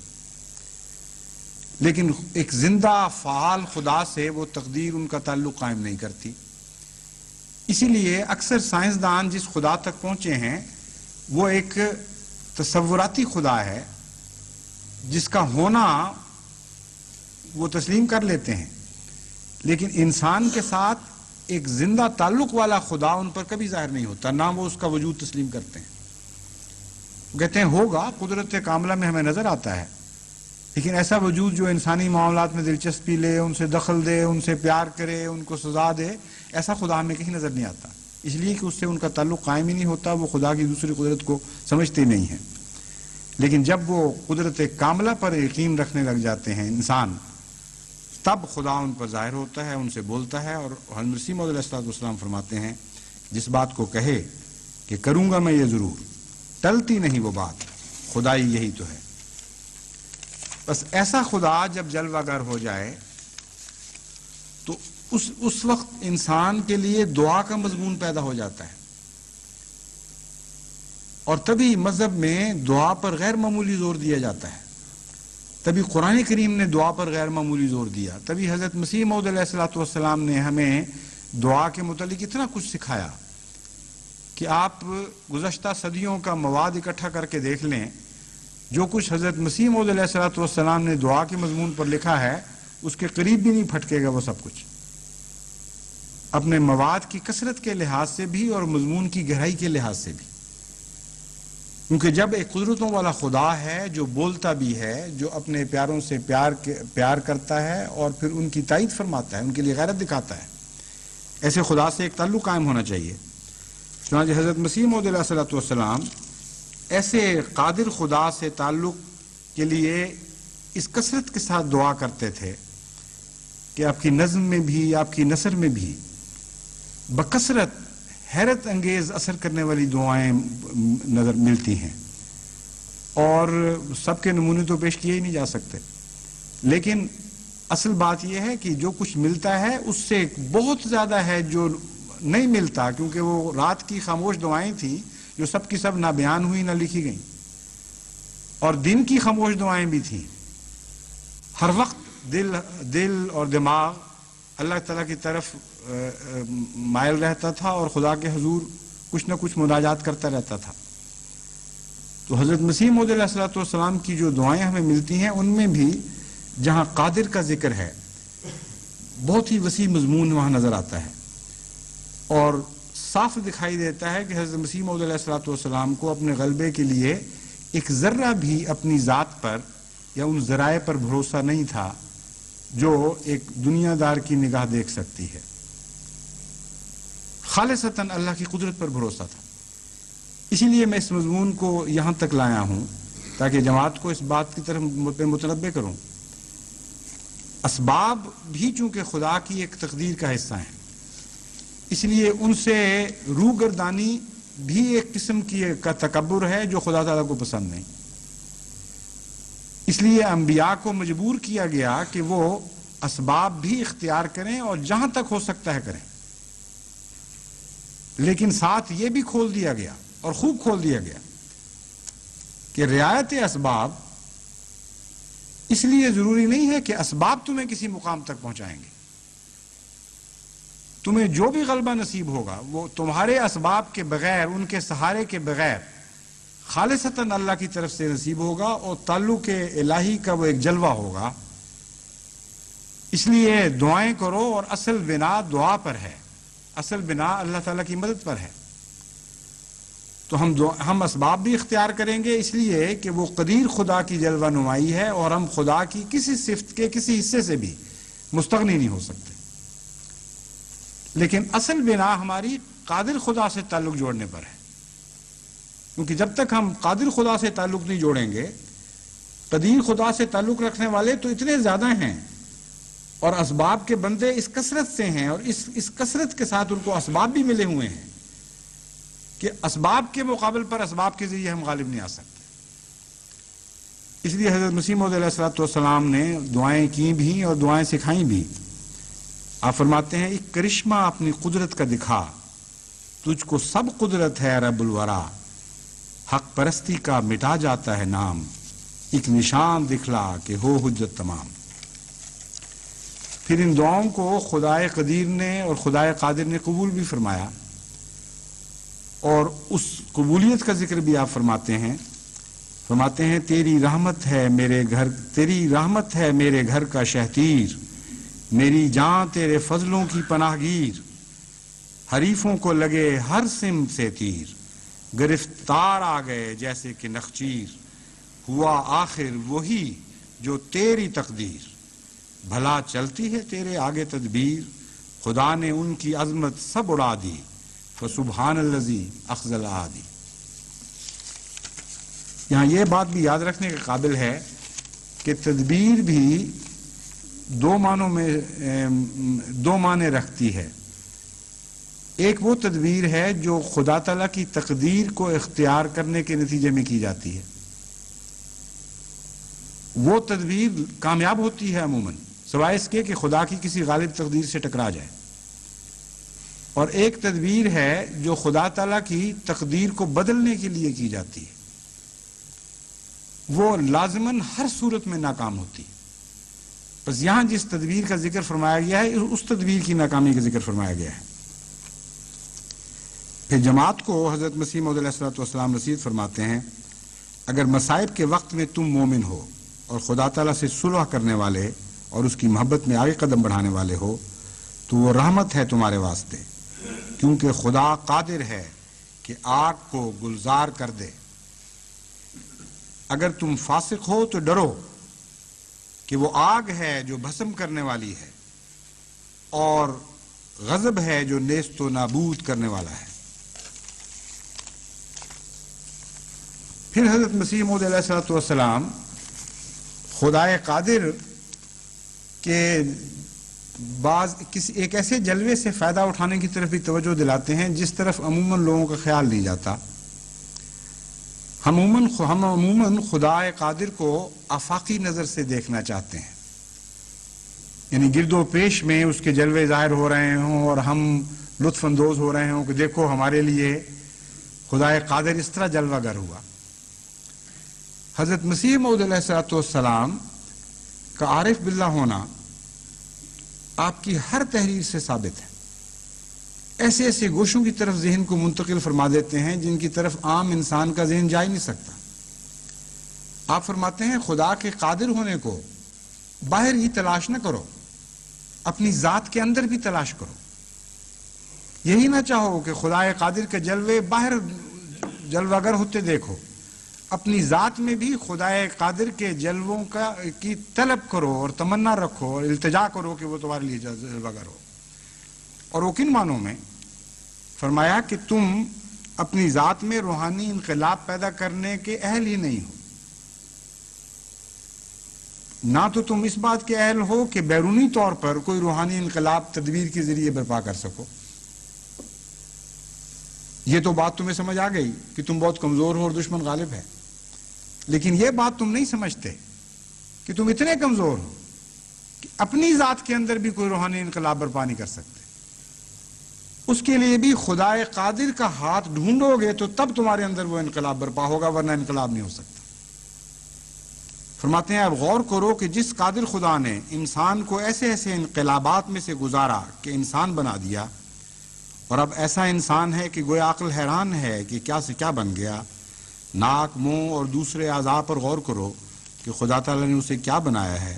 لیکن ایک زندہ فعال خدا سے وہ تقدیر ان کا تعلق قائم نہیں کرتی۔ اسی لیے اکثر سائنسدان جس خدا تک پہنچے ہیں وہ ایک تصوراتی خدا ہے جس کا ہونا وہ تسلیم کر لیتے ہیں، لیکن انسان کے ساتھ ایک زندہ تعلق والا خدا ان پر کبھی ظاہر نہیں ہوتا، نہ وہ اس کا وجود تسلیم کرتے ہیں۔ کہتے ہیں ہوگا، قدرت کاملہ میں ہمیں نظر آتا ہے، لیکن ایسا وجود جو انسانی معاملات میں دلچسپی لے، ان سے دخل دے، ان سے پیار کرے، ان کو سزا دے، ایسا خدا ہمیں کہیں نظر نہیں آتا، اس لیے کہ اس سے ان کا تعلق قائم ہی نہیں ہوتا، وہ خدا کی دوسری قدرت کو سمجھتے نہیں ہیں۔ لیکن جب وہ قدرت کاملہ پر یقین رکھنے لگ جاتے ہیں انسان، تب خدا ان پر ظاہر ہوتا ہے، ان سے بولتا ہے، اور حضرت مسیح موعود علیہ السلام فرماتے ہیں جس بات کو کہے کہ کروں گا میں یہ ضرور، ٹلتی نہیں وہ بات، خدائی یہی تو ہے۔ بس ایسا خدا جب جلوہ گر ہو جائے تو اس وقت انسان کے لیے دعا کا مضمون پیدا ہو جاتا ہے، اور تبھی مذہب میں دعا پر غیر معمولی زور دیا جاتا ہے، تبھی قرآن کریم نے دعا پر غیر معمولی زور دیا، تبھی حضرت مسیح موعود علیہ السلام نے ہمیں دعا کے متعلق اتنا کچھ سکھایا کہ آپ گزشتہ صدیوں کا مواد اکٹھا کر کے دیکھ لیں جو کچھ حضرت مسیح موعود علیہ الصلوۃ والسلام نے دعا کے مضمون پر لکھا ہے اس کے قریب بھی نہیں پھٹکے گا وہ سب کچھ، اپنے مواد کی کثرت کے لحاظ سے بھی اور مضمون کی گہرائی کے لحاظ سے بھی، کیونکہ جب ایک قدرتوں والا خدا ہے جو بولتا بھی ہے، جو اپنے پیاروں سے پیار کرتا ہے اور پھر ان کی تائید فرماتا ہے، ان کے لیے غیرت دکھاتا ہے، ایسے خدا سے ایک تعلق قائم ہونا چاہیے۔ چنانچہ حضرت مسیح موعود علیہ الصلوۃ والسلام ایسے قادر خدا سے تعلق کے لیے اس کثرت کے ساتھ دعا کرتے تھے کہ آپ کی نظم میں بھی، آپ کی نثر میں بھی بکثرت حیرت انگیز اثر کرنے والی دعائیں نظر ملتی ہیں، اور سب کے نمونے تو پیش کیے ہی نہیں جا سکتے، لیکن اصل بات یہ ہے کہ جو کچھ ملتا ہے اس سے بہت زیادہ ہے جو نہیں ملتا، کیونکہ وہ رات کی خاموش دعائیں تھیں جو سب کی سب نہ بیان ہوئی نہ لکھی گئیں، اور دن کی خاموش دعائیں بھی تھیں۔ ہر وقت دل اور دماغ اللہ تعالیٰ کی طرف مائل رہتا تھا اور خدا کے حضور کچھ نہ کچھ مناجات کرتا رہتا تھا۔ تو حضرت مسیح موعود علیہ الصلوۃ والسلام کی جو دعائیں ہمیں ملتی ہیں ان میں بھی جہاں قادر کا ذکر ہے بہت ہی وسیع مضمون وہاں نظر آتا ہے، اور صاف دکھائی دیتا ہے کہ حضرت مسیح موعود علیہ الصلوۃ والسلام کو اپنے غلبے کے لیے ایک ذرہ بھی اپنی ذات پر یا ان ذرائع پر بھروسہ نہیں تھا جو ایک دنیا دار کی نگاہ دیکھ سکتی ہے، خالصتاً اللہ کی قدرت پر بھروسہ تھا۔ اسی لیے میں اس مضمون کو یہاں تک لایا ہوں تاکہ جماعت کو اس بات کی طرف متنبہ کروں۔ اسباب بھی چونکہ خدا کی ایک تقدیر کا حصہ ہیں، اس لیے ان سے روگردانی بھی ایک قسم کا تکبر ہے جو خدا تعالیٰ کو پسند نہیں۔ اس لیے انبیاء کو مجبور کیا گیا کہ وہ اسباب بھی اختیار کریں اور جہاں تک ہو سکتا ہے کریں، لیکن ساتھ یہ بھی کھول دیا گیا اور خوب کھول دیا گیا کہ رعایت اسباب اس لیے ضروری نہیں ہے کہ اسباب تمہیں کسی مقام تک پہنچائیں گے، تمہیں جو بھی غلبہ نصیب ہوگا وہ تمہارے اسباب کے بغیر، ان کے سہارے کے بغیر خالصتاً اللہ کی طرف سے نصیب ہوگا، اور تعلق الہی کا وہ ایک جلوہ ہوگا۔ اس لیے دعائیں کرو، اور اصل بنا دعا پر ہے، اصل بنا اللہ تعالیٰ کی مدد پر ہے۔ تو ہم اسباب بھی اختیار کریں گے اس لیے کہ وہ قدیر خدا کی جلوہ نمائی ہے، اور ہم خدا کی کسی صفت کے کسی حصے سے بھی مستغنی نہیں ہو سکتے، لیکن اصل بنا ہماری قادر خدا سے تعلق جوڑنے پر ہے، کیونکہ جب تک ہم قادر خدا سے تعلق نہیں جوڑیں گے، قدیر خدا سے تعلق رکھنے والے تو اتنے زیادہ ہیں، اور اسباب کے بندے اس کثرت سے ہیں، اور اس کثرت کے ساتھ ان کو اسباب بھی ملے ہوئے ہیں کہ اسباب کے مقابل پر اسباب کے ذریعے ہم غالب نہیں آ سکتے۔ اس لیے حضرت مسیح موعود علیہ الصلوۃ والسلام نے دعائیں کی بھی اور دعائیں سکھائیں بھی۔ آپ فرماتے ہیں ایک کرشمہ اپنی قدرت کا دکھا، تجھ کو سب قدرت ہے رب الورا، حق پرستی کا مٹا جاتا ہے نام، ایک نشان دکھلا کہ ہو حجت تمام۔ پھر ان دعاؤں کو خدائے قدیر نے اور خدائے قادر نے قبول بھی فرمایا، اور اس قبولیت کا ذکر بھی آپ فرماتے ہیں تیری رحمت ہے میرے گھر کا شہتیر، میری جان تیرے فضلوں کی پناہ گیر، حریفوں کو لگے ہر سمت سے تیر، گرفتار آ گئے جیسے کہ نخچیر، ہوا آخر وہی جو تیری تقدیر، بھلا چلتی ہے تیرے آگے تدبیر، خدا نے ان کی عظمت سب اڑا دی، فسبحان الذی اخذ العادی۔ یہاں یہ بات بھی یاد رکھنے کے قابل ہے کہ تدبیر بھی دو معنی رکھتی ہے۔ ایک وہ تدبیر ہے جو خدا تعالیٰ کی تقدیر کو اختیار کرنے کے نتیجے میں کی جاتی ہے، وہ تدبیر کامیاب ہوتی ہے عموماً سوائے اس کے کہ خدا کی کسی غالب تقدیر سے ٹکرا جائے، اور ایک تدبیر ہے جو خدا تعالیٰ کی تقدیر کو بدلنے کے لیے کی جاتی ہے، وہ لازماً ہر صورت میں ناکام ہوتی ہے۔ بس یہاں جس تدبیر کا ذکر فرمایا گیا ہے اس تدبیر کی ناکامی کا ذکر فرمایا گیا ہے۔ پھر جماعت کو حضرت مسیح موعود علیہ الصلوۃ والسلام نصیحت فرماتے ہیں اگر مصائب کے وقت میں تم مومن ہو اور خدا تعالیٰ سے صلح کرنے والے اور اس کی محبت میں آگے قدم بڑھانے والے ہو تو وہ رحمت ہے تمہارے واسطے، کیونکہ خدا قادر ہے کہ آگ کو گلزار کر دے۔ اگر تم فاسق ہو تو ڈرو کہ وہ آگ ہے جو بھسم کرنے والی ہے اور غضب ہے جو نیست و نابود کرنے والا ہے۔ پھر حضرت مسیح موعود علیہ الصلوۃ والسلام خدائے قادر کے ایک ایسے جلوے سے فائدہ اٹھانے کی طرف بھی توجہ دلاتے ہیں جس طرف عموماً لوگوں کا خیال نہیں جاتا۔ ہم عموماً خدائے قادر کو آفاقی نظر سے دیکھنا چاہتے ہیں، یعنی گرد و پیش میں اس کے جلوے ظاہر ہو رہے ہوں اور ہم لطف اندوز ہو رہے ہوں کہ دیکھو ہمارے لیے خدائے قادر اس طرح جلوہ گر ہوا۔ حضرت مسیح موعود علیہ الصلوۃ والسلام کا عارف باللہ ہونا آپ کی ہر تحریر سے ثابت ہے۔ ایسے ایسے گوشوں کی طرف ذہن کو منتقل فرما دیتے ہیں جن کی طرف عام انسان کا ذہن جا ہی نہیں سکتا۔ آپ فرماتے ہیں خدا کے قادر ہونے کو باہر ہی تلاش نہ کرو، اپنی ذات کے اندر بھی تلاش کرو۔ یہی نہ چاہو کہ خدا قادر کے جلوے باہر جلوہ گر ہوتے دیکھو، اپنی ذات میں بھی خدا قادر کے جلووں کی طلب کرو اور تمنا رکھو اور التجا کرو کہ وہ تمہارے لیے جلوہ گر ہو۔ اور وہ کن معنوں میں؟ فرمایا کہ تم اپنی ذات میں روحانی انقلاب پیدا کرنے کے اہل ہی نہیں ہو، نہ تو تم اس بات کے اہل ہو کہ بیرونی طور پر کوئی روحانی انقلاب تدبیر کے ذریعے برپا کر سکو۔ یہ تو بات تمہیں سمجھ آ گئی کہ تم بہت کمزور ہو اور دشمن غالب ہے، لیکن یہ بات تم نہیں سمجھتے کہ تم اتنے کمزور ہو کہ اپنی ذات کے اندر بھی کوئی روحانی انقلاب برپا نہیں کر سکتے۔ اس کے لیے بھی خدائے قادر کا ہاتھ ڈھونڈو گے تو تب تمہارے اندر وہ انقلاب برپا ہوگا، ورنہ انقلاب نہیں ہو سکتا۔ فرماتے ہیں اب غور کرو کہ جس قادر خدا نے انسان کو ایسے ایسے انقلابات میں سے گزارا کہ انسان بنا دیا، اور اب ایسا انسان ہے کہ گویا عقل حیران ہے کہ کیا سے کیا بن گیا۔ ناک، منہ اور دوسرے اعضاء پر غور کرو کہ خدا تعالیٰ نے اسے کیا بنایا ہے،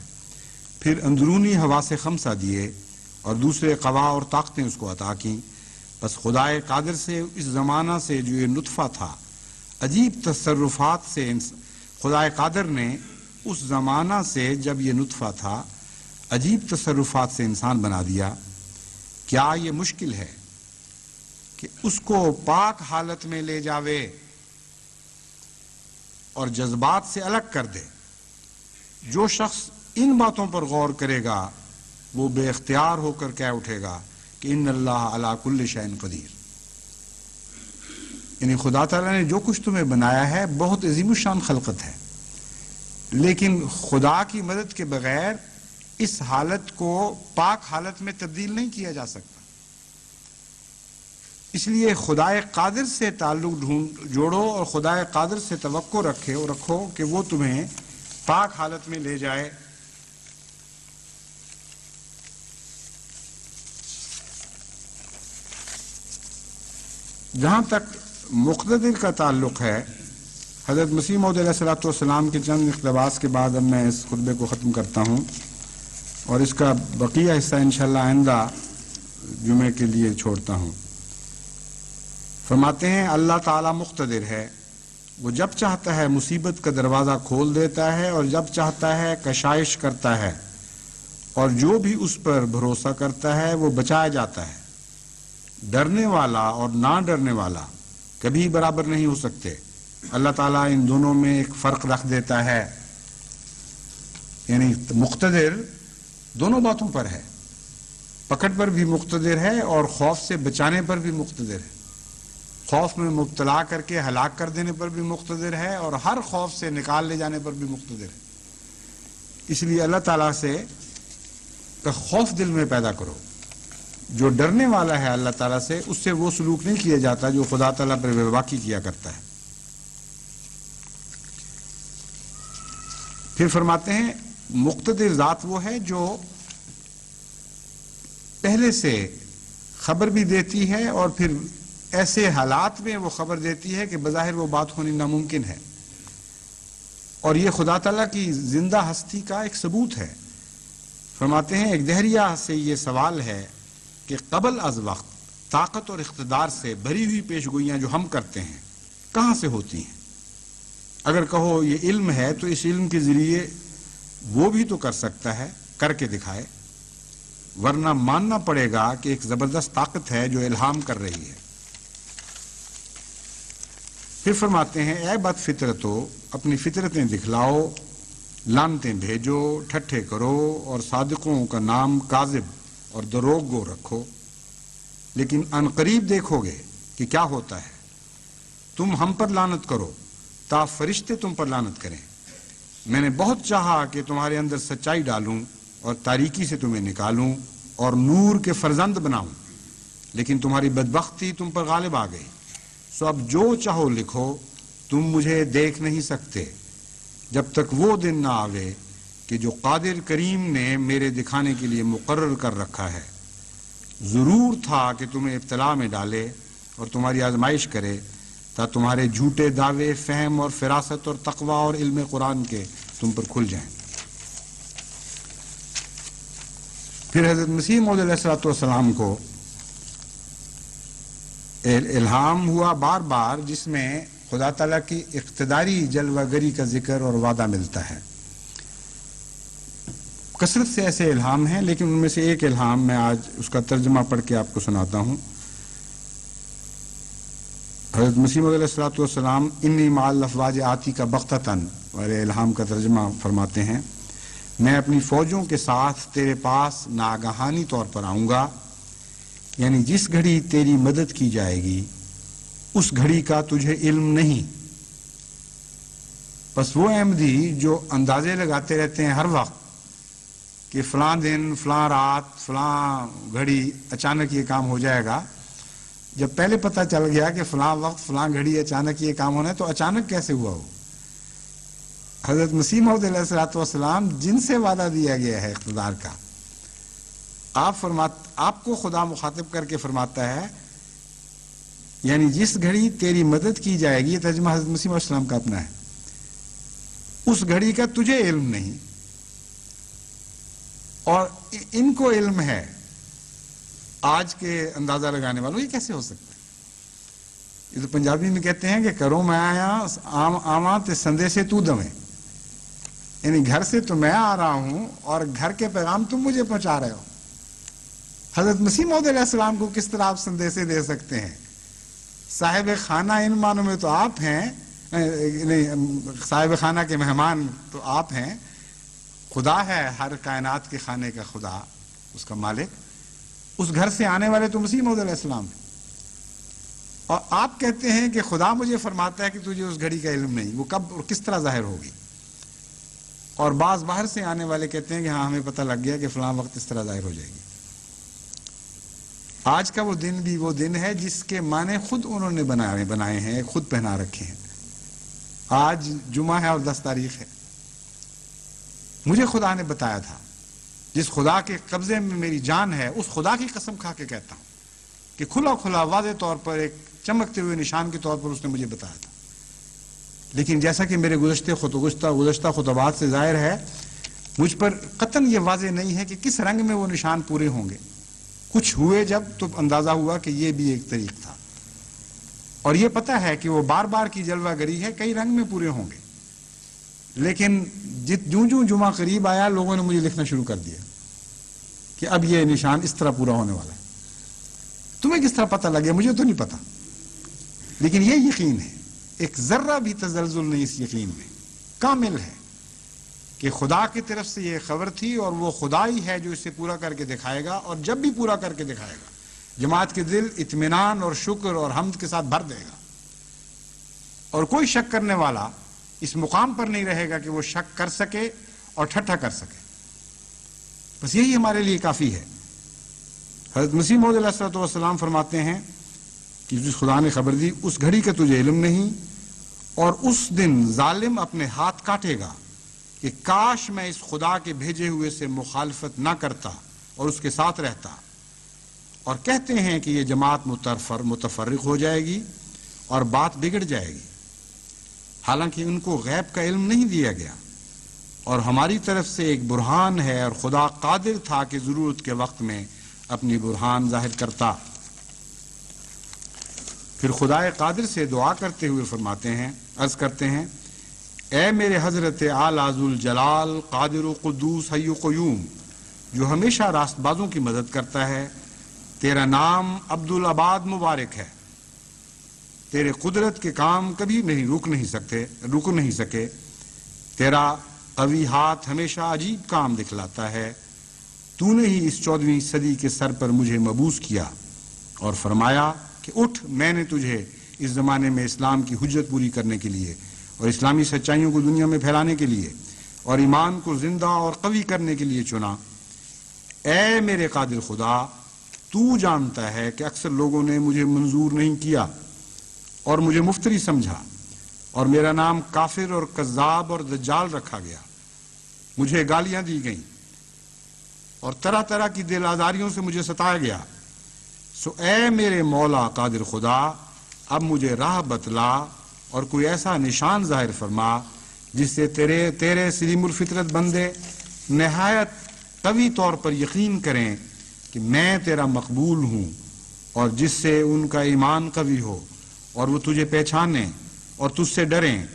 پھر اندرونی حواس خمسہ دیے اور دوسرے قوا اور طاقتیں اس کو عطا کیں۔ بس خدائے قادر سے اس زمانہ سے جو یہ نطفہ تھا، عجیب تصرفات سے خدائے قادر نے اس زمانہ سے جب یہ نطفہ تھا عجیب تصرفات سے انسان بنا دیا۔ کیا یہ مشکل ہے کہ اس کو پاک حالت میں لے جاوے اور جذبات سے الگ کر دے؟ جو شخص ان باتوں پر غور کرے گا وہ بے اختیار ہو کر کہہ اٹھے گا کہ ان اللہ علی کل شیء قدیر، یعنی خدا تعالیٰ نے جو کچھ تمہیں بنایا ہے بہت عظیم الشان خلقت ہے، لیکن خدا کی مدد کے بغیر اس حالت کو پاک حالت میں تبدیل نہیں کیا جا سکتا۔ اس لیے خدائے قادر سے تعلق جوڑو اور خدائے قادر سے توقع رکھو کہ وہ تمہیں پاک حالت میں لے جائے۔ جہاں تک مقتدر کا تعلق ہے، حضرت مسیح موعود علیہ الصلوۃ والسلام کے چند اقتباس کے بعد اب میں اس خطبے کو ختم کرتا ہوں اور اس کا بقیہ حصہ انشاءاللہ آئندہ جمعے کے لیے چھوڑتا ہوں۔ فرماتے ہیں اللہ تعالیٰ مقتدر ہے، وہ جب چاہتا ہے مصیبت کا دروازہ کھول دیتا ہے اور جب چاہتا ہے کشائش کرتا ہے، اور جو بھی اس پر بھروسہ کرتا ہے وہ بچایا جاتا ہے۔ ڈرنے والا اور نہ ڈرنے والا کبھی برابر نہیں ہو سکتے۔ اللہ تعالیٰ ان دونوں میں ایک فرق رکھ دیتا ہے، یعنی مقتدر دونوں باتوں پر ہے، پکڑ پر بھی مقتدر ہے اور خوف سے بچانے پر بھی مقتدر ہے، خوف میں مبتلا کر کے ہلاک کر دینے پر بھی مقتدر ہے اور ہر خوف سے نکال لے جانے پر بھی مقتدر ہے۔ اس لیے اللہ تعالیٰ سے خوف دل میں پیدا کرو۔ جو ڈرنے والا ہے اللہ تعالیٰ سے، اس سے وہ سلوک نہیں کیا جاتا جو خدا تعالیٰ پر بے باکی کیا کرتا ہے۔ پھر فرماتے ہیں مقتدر ذات وہ ہے جو پہلے سے خبر بھی دیتی ہے اور پھر ایسے حالات میں وہ خبر دیتی ہے کہ بظاہر وہ بات ہونی ناممکن ہے۔ اور یہ خدا تعالیٰ کی زندہ ہستی کا ایک ثبوت ہے۔ فرماتے ہیں ایک دہریہ سے یہ سوال ہے کہ قبل از وقت طاقت اور اقتدار سے بھری ہوئی پیشگوئیاں جو ہم کرتے ہیں کہاں سے ہوتی ہیں؟ اگر کہو یہ علم ہے تو اس علم کے ذریعے وہ بھی تو کر سکتا ہے، کر کے دکھائے، ورنہ ماننا پڑے گا کہ ایک زبردست طاقت ہے جو الہام کر رہی ہے۔ پھر فرماتے ہیں اے بد فطرتو، اپنی فطرتیں دکھلاؤ، لانتیں بھیجو، ٹھٹھے کرو اور صادقوں کا نام کاذب اور دروغ گو رکھو، لیکن ان قریب دیکھو گے کہ کیا ہوتا ہے۔ تم ہم پر لعنت کرو تا فرشتے تم پر لعنت کریں۔ میں نے بہت چاہا کہ تمہارے اندر سچائی ڈالوں اور تاریکی سے تمہیں نکالوں اور نور کے فرزند بناؤں، لیکن تمہاری بدبختی تم پر غالب آ گئی۔ سو اب جو چاہو لکھو، تم مجھے دیکھ نہیں سکتے جب تک وہ دن نہ آوے کہ جو قادر کریم نے میرے دکھانے کے لیے مقرر کر رکھا ہے۔ ضرور تھا کہ تمہیں ابتلا میں ڈالے اور تمہاری آزمائش کرے تا تمہارے جھوٹے دعوے فہم اور فراست اور تقوی اور علم قرآن کے تم پر کھل جائیں۔ پھر حضرت مسیح موعود علیہ السلام کو الہام ہوا بار بار، جس میں خدا تعالیٰ کی اقتداری جلوہ گری کا ذکر اور وعدہ ملتا ہے۔ کثرت سے ایسے الہام ہیں، لیکن ان میں سے ایک الہام میں آج اس کا ترجمہ پڑھ کے آپ کو سناتا ہوں۔ حضرت مسیح موعود علیہ السلام انی مع الافواج آتی کا بغتتاً والے الہام کا ترجمہ فرماتے ہیں، میں اپنی فوجوں کے ساتھ تیرے پاس ناگہانی طور پر آؤں گا، یعنی جس گھڑی تیری مدد کی جائے گی اس گھڑی کا تجھے علم نہیں۔ بس وہ احمدی جو اندازے لگاتے رہتے ہیں ہر وقت کہ فلاں دن، فلاں رات، فلاں گھڑی اچانک یہ کام ہو جائے گا، جب پہلے پتہ چل گیا کہ فلاں وقت فلاں گھڑی اچانک یہ کام ہونا ہے تو اچانک کیسے ہوا ہو؟ حضرت مسیح موعود علیہ السلام جن سے وعدہ دیا گیا ہے اقتدار کا، آپ کو خدا مخاطب کر کے فرماتا ہے، یعنی جس گھڑی تیری مدد کی جائے گی، یہ ترجمہ حضرت مسیح علیہ السلام کا اپنا ہے، اس گھڑی کا تجھے علم نہیں اور ان کو علم ہے۔ آج کے اندازہ لگانے والوں یہ کیسے ہو سکتا ہے؟ یہ تو پنجابی میں کہتے ہیں کہ کرو میں آیا آواں تے سندے سے تو دمیں، یعنی گھر سے تو میں آ رہا ہوں اور گھر کے پیغام تم مجھے پہنچا رہے ہو۔ حضرت مسیح موعود علیہ السلام کو کس طرح آپ سندیسے دے سکتے ہیں؟ صاحب خانہ ان معنوں میں تو آپ ہیں، نہیں، صاحب خانہ کے مہمان تو آپ ہیں، خدا ہے ہر کائنات کے خانے کا خدا، اس کا مالک، اس گھر سے آنے والے تو مسیح موعود علیہ السلام ہیں، اور آپ کہتے ہیں کہ خدا مجھے فرماتا ہے کہ تجھے اس گھڑی کا علم نہیں، وہ کب اور کس طرح ظاہر ہوگی؟ اور بعض باہر سے آنے والے کہتے ہیں کہ ہاں ہمیں پتہ لگ گیا کہ فلاں وقت اس طرح ظاہر ہو جائے گی۔ آج کا وہ دن بھی وہ دن ہے جس کے معنی خود انہوں نے بنائے ہیں، خود پہنا رکھے ہیں۔ آج جمعہ ہے اور 10 تاریخ ہے۔ مجھے خدا نے بتایا تھا، جس خدا کے قبضے میں میری جان ہے، اس خدا کی قسم کھا کے کہتا ہوں کہ کھلا کھلا واضح طور پر ایک چمکتے ہوئے نشان کے طور پر اس نے مجھے بتایا تھا۔ لیکن جیسا کہ میرے گزشتہ خطبات سے ظاہر ہے، مجھ پر قطعاً یہ واضح نہیں ہے کہ کس رنگ میں وہ نشان پورے ہوں گے۔ کچھ ہوئے جب تو اندازہ ہوا کہ یہ بھی ایک طریق تھا، اور یہ پتہ ہے کہ وہ بار بار کی جلوہ گری ہے، کئی رنگ میں پورے ہوں گے۔ لیکن جوں جمعہ قریب آیا، لوگوں نے مجھے لکھنا شروع کر دیا کہ اب یہ نشان اس طرح پورا ہونے والا ہے۔ تمہیں کس طرح پتہ لگے مجھے تو نہیں پتا، لیکن یہ یقین ہے، ایک ذرہ بھی تزلزل نہیں اس یقین میں، کامل ہے کہ خدا کی طرف سے یہ خبر تھی، اور وہ خدا ہی ہے جو اسے پورا کر کے دکھائے گا، اور جب بھی پورا کر کے دکھائے گا جماعت کے دل اطمینان اور شکر اور حمد کے ساتھ بھر دے گا، اور کوئی شک کرنے والا اس مقام پر نہیں رہے گا کہ وہ شک کر سکے اور ٹھٹھا کر سکے۔ بس یہی ہمارے لیے کافی ہے۔ حضرت مسیح موعود علیہ السلام فرماتے ہیں کہ جس خدا نے خبر دی، اس گھڑی کا تجھے علم نہیں، اور اس دن ظالم اپنے ہاتھ کاٹے گا کہ کاش میں اس خدا کے بھیجے ہوئے سے مخالفت نہ کرتا اور اس کے ساتھ رہتا۔ اور کہتے ہیں کہ یہ جماعت متفرق ہو جائے گی اور بات بگڑ جائے گی۔ حالانکہ ان کو غیب کا علم نہیں دیا گیا، اور ہماری طرف سے ایک برہان ہے، اور خدا قادر تھا کہ ضرورت کے وقت میں اپنی برہان ظاہر کرتا۔ پھر خدائے قادر سے دعا کرتے ہوئے فرماتے ہیں، عرض کرتے ہیں، اے میرے حضرت اعلیٰ ذوالجلال قادر و قدوس حی و قیوم، جو ہمیشہ راست بازوں کی مدد کرتا ہے، تیرا نام عبدالعباد مبارک ہے، تیرے قدرت کے کام کبھی رک نہیں سکے، تیرا قوی ہاتھ ہمیشہ عجیب کام دکھلاتا ہے۔ تو نے ہی اس 14ویں صدی کے سر پر مجھے مبعوث کیا اور فرمایا کہ اٹھ، میں نے تجھے اس زمانے میں اسلام کی حجت پوری کرنے کے لیے اور اسلامی سچائیوں کو دنیا میں پھیلانے کے لیے اور ایمان کو زندہ اور قوی کرنے کے لیے چنا۔ اے میرے قادر خدا، تو جانتا ہے کہ اکثر لوگوں نے مجھے منظور نہیں کیا اور مجھے مفتری سمجھا، اور میرا نام کافر اور کذاب اور دجال رکھا گیا، مجھے گالیاں دی گئیں اور طرح طرح کی دل آزاریوں سے مجھے ستایا گیا۔ سو اے میرے مولا قادر خدا، اب مجھے راہ بتلا اور کوئی ایسا نشان ظاہر فرما جس سے تیرے سلیم الفطرت بندے نہایت قوی طور پر یقین کریں کہ میں تیرا مقبول ہوں، اور جس سے ان کا ایمان قوی ہو اور وہ تجھے پہچانیں اور تجھ سے ڈریں،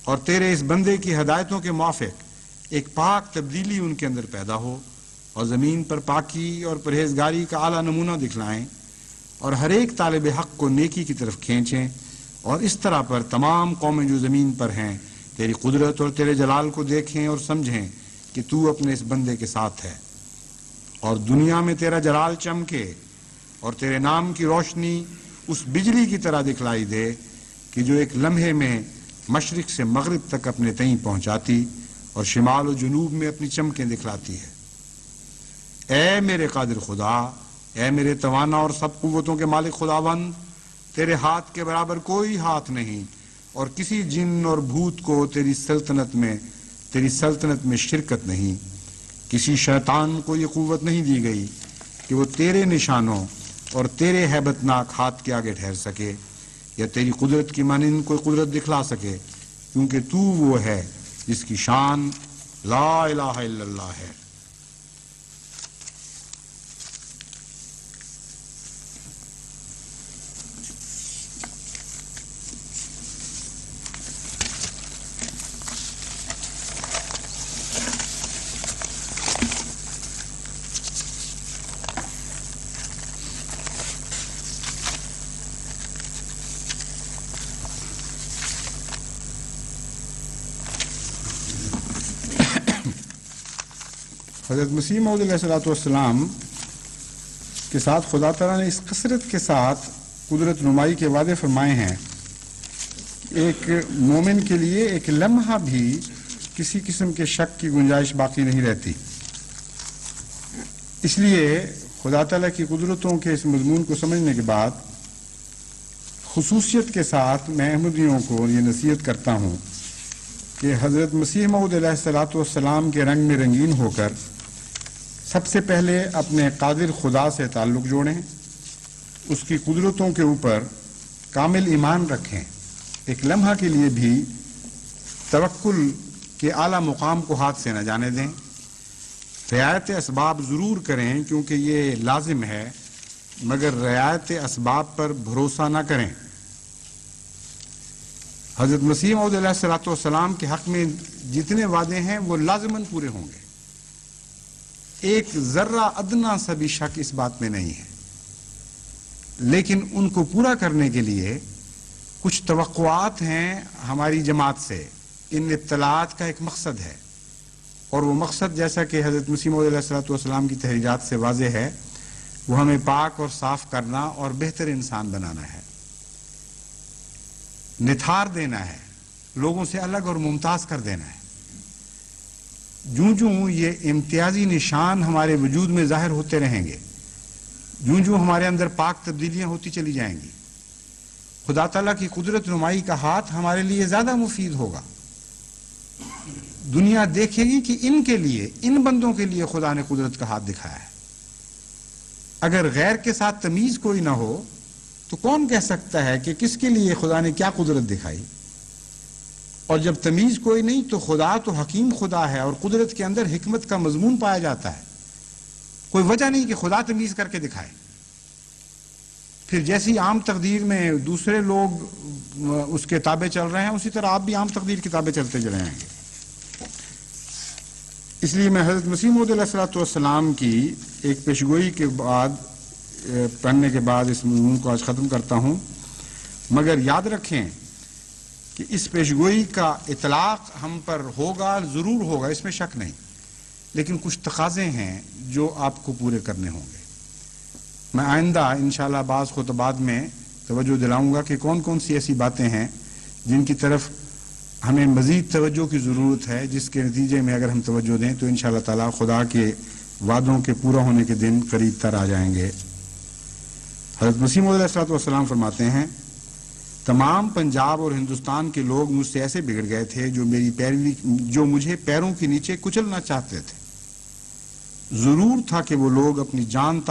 اور تیرے اس بندے کی ہدایتوں کے موافق ایک پاک تبدیلی ان کے اندر پیدا ہو، اور زمین پر پاکی اور پرہیزگاری کا اعلیٰ نمونہ دکھلائیں، اور ہر ایک طالب حق کو نیکی کی طرف کھینچیں، اور اس طرح پر تمام قومیں جو زمین پر ہیں تیری قدرت اور تیرے جلال کو دیکھیں اور سمجھیں کہ تو اپنے اس بندے کے ساتھ ہے، اور دنیا میں تیرا جلال چمکے اور تیرے نام کی روشنی اس بجلی کی طرح دکھلائی دے کہ جو ایک لمحے میں مشرق سے مغرب تک اپنے تئیں پہنچاتی اور شمال و جنوب میں اپنی چمکیں دکھلاتی ہے۔ اے میرے قادر خدا، اے میرے توانا اور سب قوتوں کے مالک خداوند، تیرے ہاتھ کے برابر کوئی ہاتھ نہیں، اور کسی جن اور بھوت کو تیری سلطنت میں شرکت نہیں۔ کسی شیطان کو یہ قوت نہیں دی گئی کہ وہ تیرے نشانوں اور تیرے ہیبت ناک ہاتھ کے آگے ٹھہر سکے یا تیری قدرت کی مانند کوئی قدرت دکھلا سکے، کیونکہ تو وہ ہے جس کی شان لا الہ الا اللہ ہے۔ حضرت مسیح موعود علیہ السلام کے ساتھ خدا تعالیٰ نے اس کثرت کے ساتھ قدرت نمائی کے وعدے فرمائے ہیں، ایک مومن کے لیے ایک لمحہ بھی کسی قسم کے شک کی گنجائش باقی نہیں رہتی۔ اس لیے خدا تعالیٰ کی قدرتوں کے اس مضمون کو سمجھنے کے بعد خصوصیت کے ساتھ میں احمدیوں کو یہ نصیحت کرتا ہوں کہ حضرت مسیح موعود علیہ السلام کے رنگ میں رنگین ہو کر سب سے پہلے اپنے قادر خدا سے تعلق جوڑیں، اس کی قدرتوں کے اوپر کامل ایمان رکھیں، ایک لمحہ کے لیے بھی توکل کے اعلیٰ مقام کو ہاتھ سے نہ جانے دیں، رعایت اسباب ضرور کریں کیونکہ یہ لازم ہے، مگر رعایت اسباب پر بھروسہ نہ کریں۔ حضرت مسیح موعود علیہ السلام کے حق میں جتنے وعدے ہیں وہ لازماً پورے ہوں گے، ایک ذرہ ادنا سا بھی شک اس بات میں نہیں ہے، لیکن ان کو پورا کرنے کے لیے کچھ توقعات ہیں ہماری جماعت سے۔ ان اطلاعات کا ایک مقصد ہے، اور وہ مقصد جیسا کہ حضرت مسیح موعود علیہ السلام کی تحریرات سے واضح ہے، وہ ہمیں پاک اور صاف کرنا اور بہتر انسان بنانا ہے، نتھار دینا ہے، لوگوں سے الگ اور ممتاز کر دینا ہے۔ جوں یہ امتیازی نشان ہمارے وجود میں ظاہر ہوتے رہیں گے، جوں ہمارے اندر پاک تبدیلیاں ہوتی چلی جائیں گی، خدا تعالیٰ کی قدرت نمائی کا ہاتھ ہمارے لیے زیادہ مفید ہوگا۔ دنیا دیکھے گی کہ ان کے لیے، ان بندوں کے لیے خدا نے قدرت کا ہاتھ دکھایا ہے۔ اگر غیر کے ساتھ تمیز کوئی نہ ہو تو کون کہہ سکتا ہے کہ کس کے لیے خدا نے کیا قدرت دکھائی؟ اور جب تمیز کوئی نہیں تو خدا تو حکیم خدا ہے اور قدرت کے اندر حکمت کا مضمون پایا جاتا ہے. کوئی وجہ نہیں کہ خدا تمیز کر کے دکھائے. پھر جیسی عام تقدیر میں دوسرے لوگ اس کے تابع چل رہے ہیں اسی طرح آپ بھی عام تقدیر کی تابع چلتے چلے آئیں گے. اس لیے میں حضرت مسیح موعود علیہ السلام کی ایک پیشگوئی کے بعد پڑھنے کے بعد اس مضمون کو آج ختم کرتا ہوں. مگر یاد رکھیں کہ اس پیشگوئی کا اطلاق ہم پر ہوگا، ضرور ہوگا، اس میں شک نہیں، لیکن کچھ تقاضے ہیں جو آپ کو پورے کرنے ہوں گے. میں آئندہ انشاءاللہ بعض خطبات میں توجہ دلاؤں گا کہ کون کون سی ایسی باتیں ہیں جن کی طرف ہمیں مزید توجہ کی ضرورت ہے، جس کے نتیجے میں اگر ہم توجہ دیں تو انشاءاللہ تعالی خدا کے وعدوں کے پورا ہونے کے دن قریب تر آ جائیں گے. حضرت مسیح موعود علیہ السلام فرماتے ہیں تمام پنجاب اور ہندوستان کے لوگ مجھ سے ایسے بگڑ گئے تھے جو مجھے پیروں کے نیچے کچلنا چاہتے تھے. ضرور تھا کہ وہ لوگ اپنی جان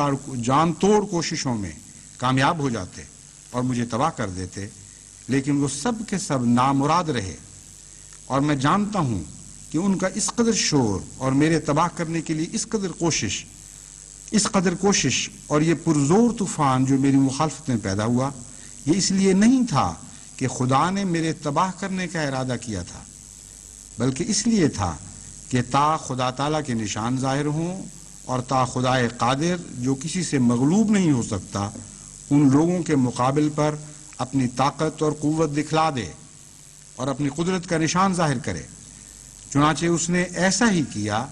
توڑ کوششوں میں کامیاب ہو جاتے اور مجھے تباہ کر دیتے، لیکن وہ سب کے سب نامراد رہے. اور میں جانتا ہوں کہ ان کا اس قدر شور اور میرے تباہ کرنے کے لیے اس قدر کوشش اور یہ پرزور طوفان جو میری مخالفت میں پیدا ہوا، یہ اس لیے نہیں تھا کہ خدا نے میرے تباہ کرنے کا ارادہ کیا تھا، بلکہ اس لیے تھا کہ تا خدا تعالیٰ کے نشان ظاہر ہوں اور تا خدا قادر جو کسی سے مغلوب نہیں ہو سکتا ان لوگوں کے مقابل پر اپنی طاقت اور قوت دکھلا دے اور اپنی قدرت کا نشان ظاہر کرے. چنانچہ اس نے ایسا ہی کیا.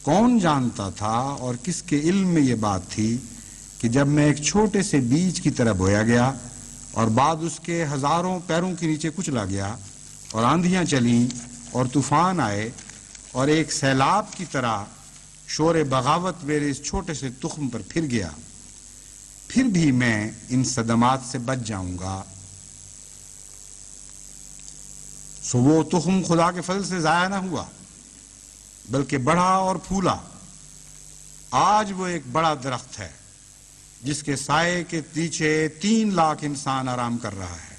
کون جانتا تھا اور کس کے علم میں یہ بات تھی کہ جب میں ایک چھوٹے سے بیج کی طرح بویا گیا اور بعد اس کے ہزاروں پیروں کے نیچے کچلا گیا اور آندھیاں چلیں اور طوفان آئے اور ایک سیلاب کی طرح شور بغاوت میرے اس چھوٹے سے تخم پر پھر گیا، پھر بھی میں ان صدمات سے بچ جاؤں گا. سو وہ تخم خدا کے فضل سے ضائع نہ ہوا بلکہ بڑھا اور پھولا. آج وہ ایک بڑا درخت ہے جس کے سائے کے پیچھے 3 لاکھ انسان آرام کر رہا ہے.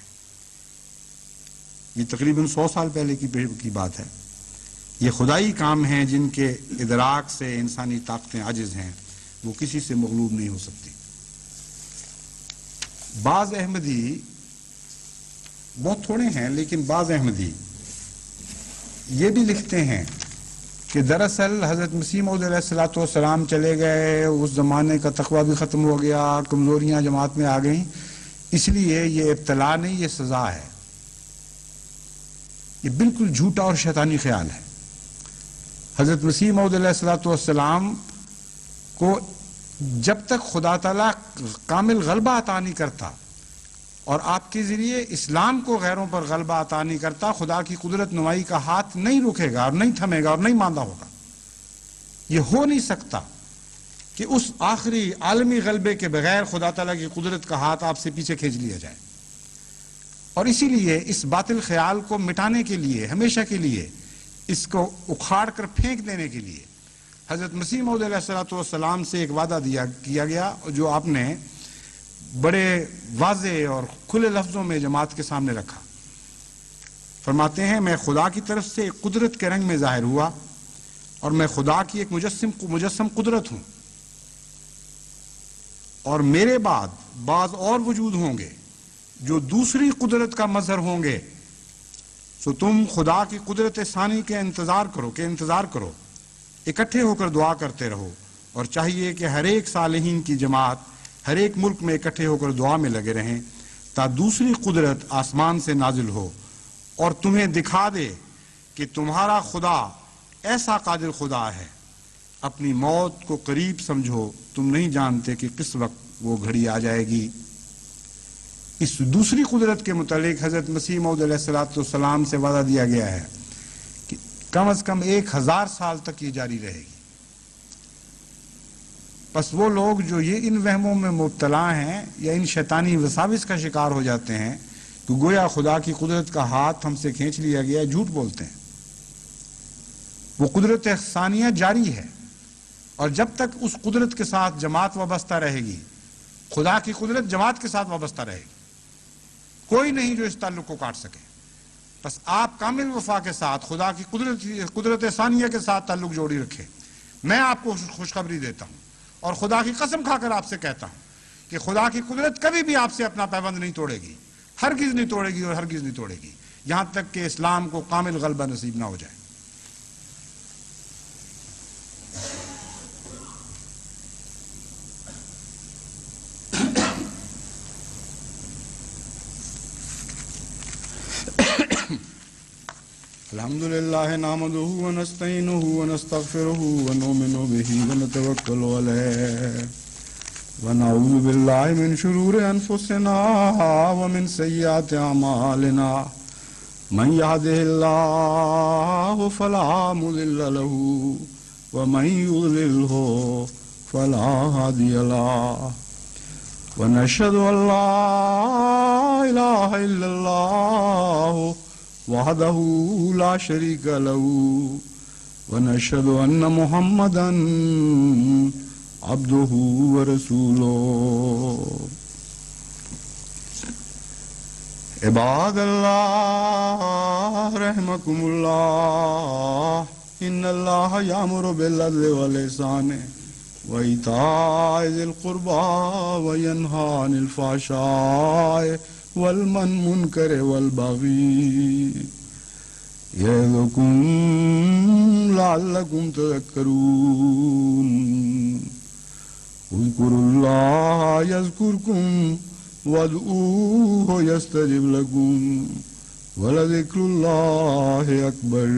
یہ تقریباً 100 سال پہلے کی بات ہے. یہ خدائی کام ہیں جن کے ادراک سے انسانی طاقتیں عاجز ہیں، وہ کسی سے مغلوب نہیں ہو سکتی. بعض احمدی، بہت تھوڑے ہیں لیکن بعض احمدی یہ بھی لکھتے ہیں کہ دراصل حضرت مسیح موعود علیہ السلام چلے گئے، اس زمانے کا تقویٰ بھی ختم ہو گیا، کمزوریاں جماعت میں آ گئیں، اس لیے یہ ابتلا نہیں، یہ سزا ہے. یہ بالکل جھوٹا اور شیطانی خیال ہے. حضرت مسیح موعود علیہ السلام کو جب تک خدا تعالیٰ کامل غلبہ عطا نہیں کرتا اور آپ کے ذریعے اسلام کو غیروں پر غلبہ عطا نہیں کرتا، خدا کی قدرت نمائی کا ہاتھ نہیں رکے گا اور نہیں تھمے گا اور نہیں ماندہ ہوگا. یہ ہو نہیں سکتا کہ اس آخری عالمی غلبے کے بغیر خدا تعالیٰ کی قدرت کا ہاتھ آپ سے پیچھے کھینچ لیا جائے. اور اسی لیے اس باطل خیال کو مٹانے کے لیے، ہمیشہ کے لیے اس کو اکھاڑ کر پھینک دینے کے لیے حضرت مسیح موعود علیہ السلام سے ایک وعدہ کیا گیا جو آپ نے بڑے واضح اور کھلے لفظوں میں جماعت کے سامنے رکھا. فرماتے ہیں میں خدا کی طرف سے ایک قدرت کے رنگ میں ظاہر ہوا اور میں خدا کی ایک مجسم قدرت ہوں، اور میرے بعد بعض اور وجود ہوں گے جو دوسری قدرت کا مظہر ہوں گے. سو تم خدا کی قدرت ثانی کے انتظار کرو، اکٹھے ہو کر دعا کرتے رہو، اور چاہیے کہ ہر ایک صالحین کی جماعت ہر ایک ملک میں اکٹھے ہو کر دعا میں لگے رہیں تا دوسری قدرت آسمان سے نازل ہو اور تمہیں دکھا دے کہ تمہارا خدا ایسا قادر خدا ہے. اپنی موت کو قریب سمجھو، تم نہیں جانتے کہ کس وقت وہ گھڑی آ جائے گی. اس دوسری قدرت کے متعلق حضرت مسیح موعود علیہ السلام سے وعدہ دیا گیا ہے کہ کم از کم 1000 سال تک یہ جاری رہے گی. بس وہ لوگ جو یہ ان وہموں میں مبتلا ہیں یا ان شیطانی وساوس کا شکار ہو جاتے ہیں کہ گویا خدا کی قدرت کا ہاتھ ہم سے کھینچ لیا گیا، جھوٹ بولتے ہیں. وہ قدرت ثانیہ جاری ہے، اور جب تک اس قدرت کے ساتھ جماعت وابستہ رہے گی، خدا کی قدرت جماعت کے ساتھ وابستہ رہے گی. کوئی نہیں جو اس تعلق کو کاٹ سکے. بس آپ کامل وفا کے ساتھ خدا کی قدرت ثانیہ کے ساتھ تعلق جوڑی رکھیں. میں آپ کو خوشخبری دیتا ہوں اور خدا کی قسم کھا کر آپ سے کہتا ہوں کہ خدا کی قدرت کبھی بھی آپ سے اپنا پیبند نہیں توڑے گی، ہرگز نہیں توڑے گی اور ہرگز نہیں توڑے گی، یہاں تک کہ اسلام کو کامل غلبہ نصیب نہ ہو جائے. الحمد لله نحمده ونستعينه ونستغفره ونؤمن به ونتوكل عليه ونعوذ بالله من شرور أنفسنا ومن سيئات أعمالنا من يهده الله فلا مضل له ومن يضلله فلا هادي له ونشهد أن لا إله إلا الله وحده لا شريك له ونشهد أن محمدا عبده ورسوله. عباد الله رحمكم الله إن الله يأمر بالعدل والإحسان وإيتاء ذي القربى وينهى عن الفحشاء والمنكر والبغي يعظكم لعلكم تذكرون. اذكروا الله يذكركم وادعوه يستجب لكم ولذكر الله أكبر.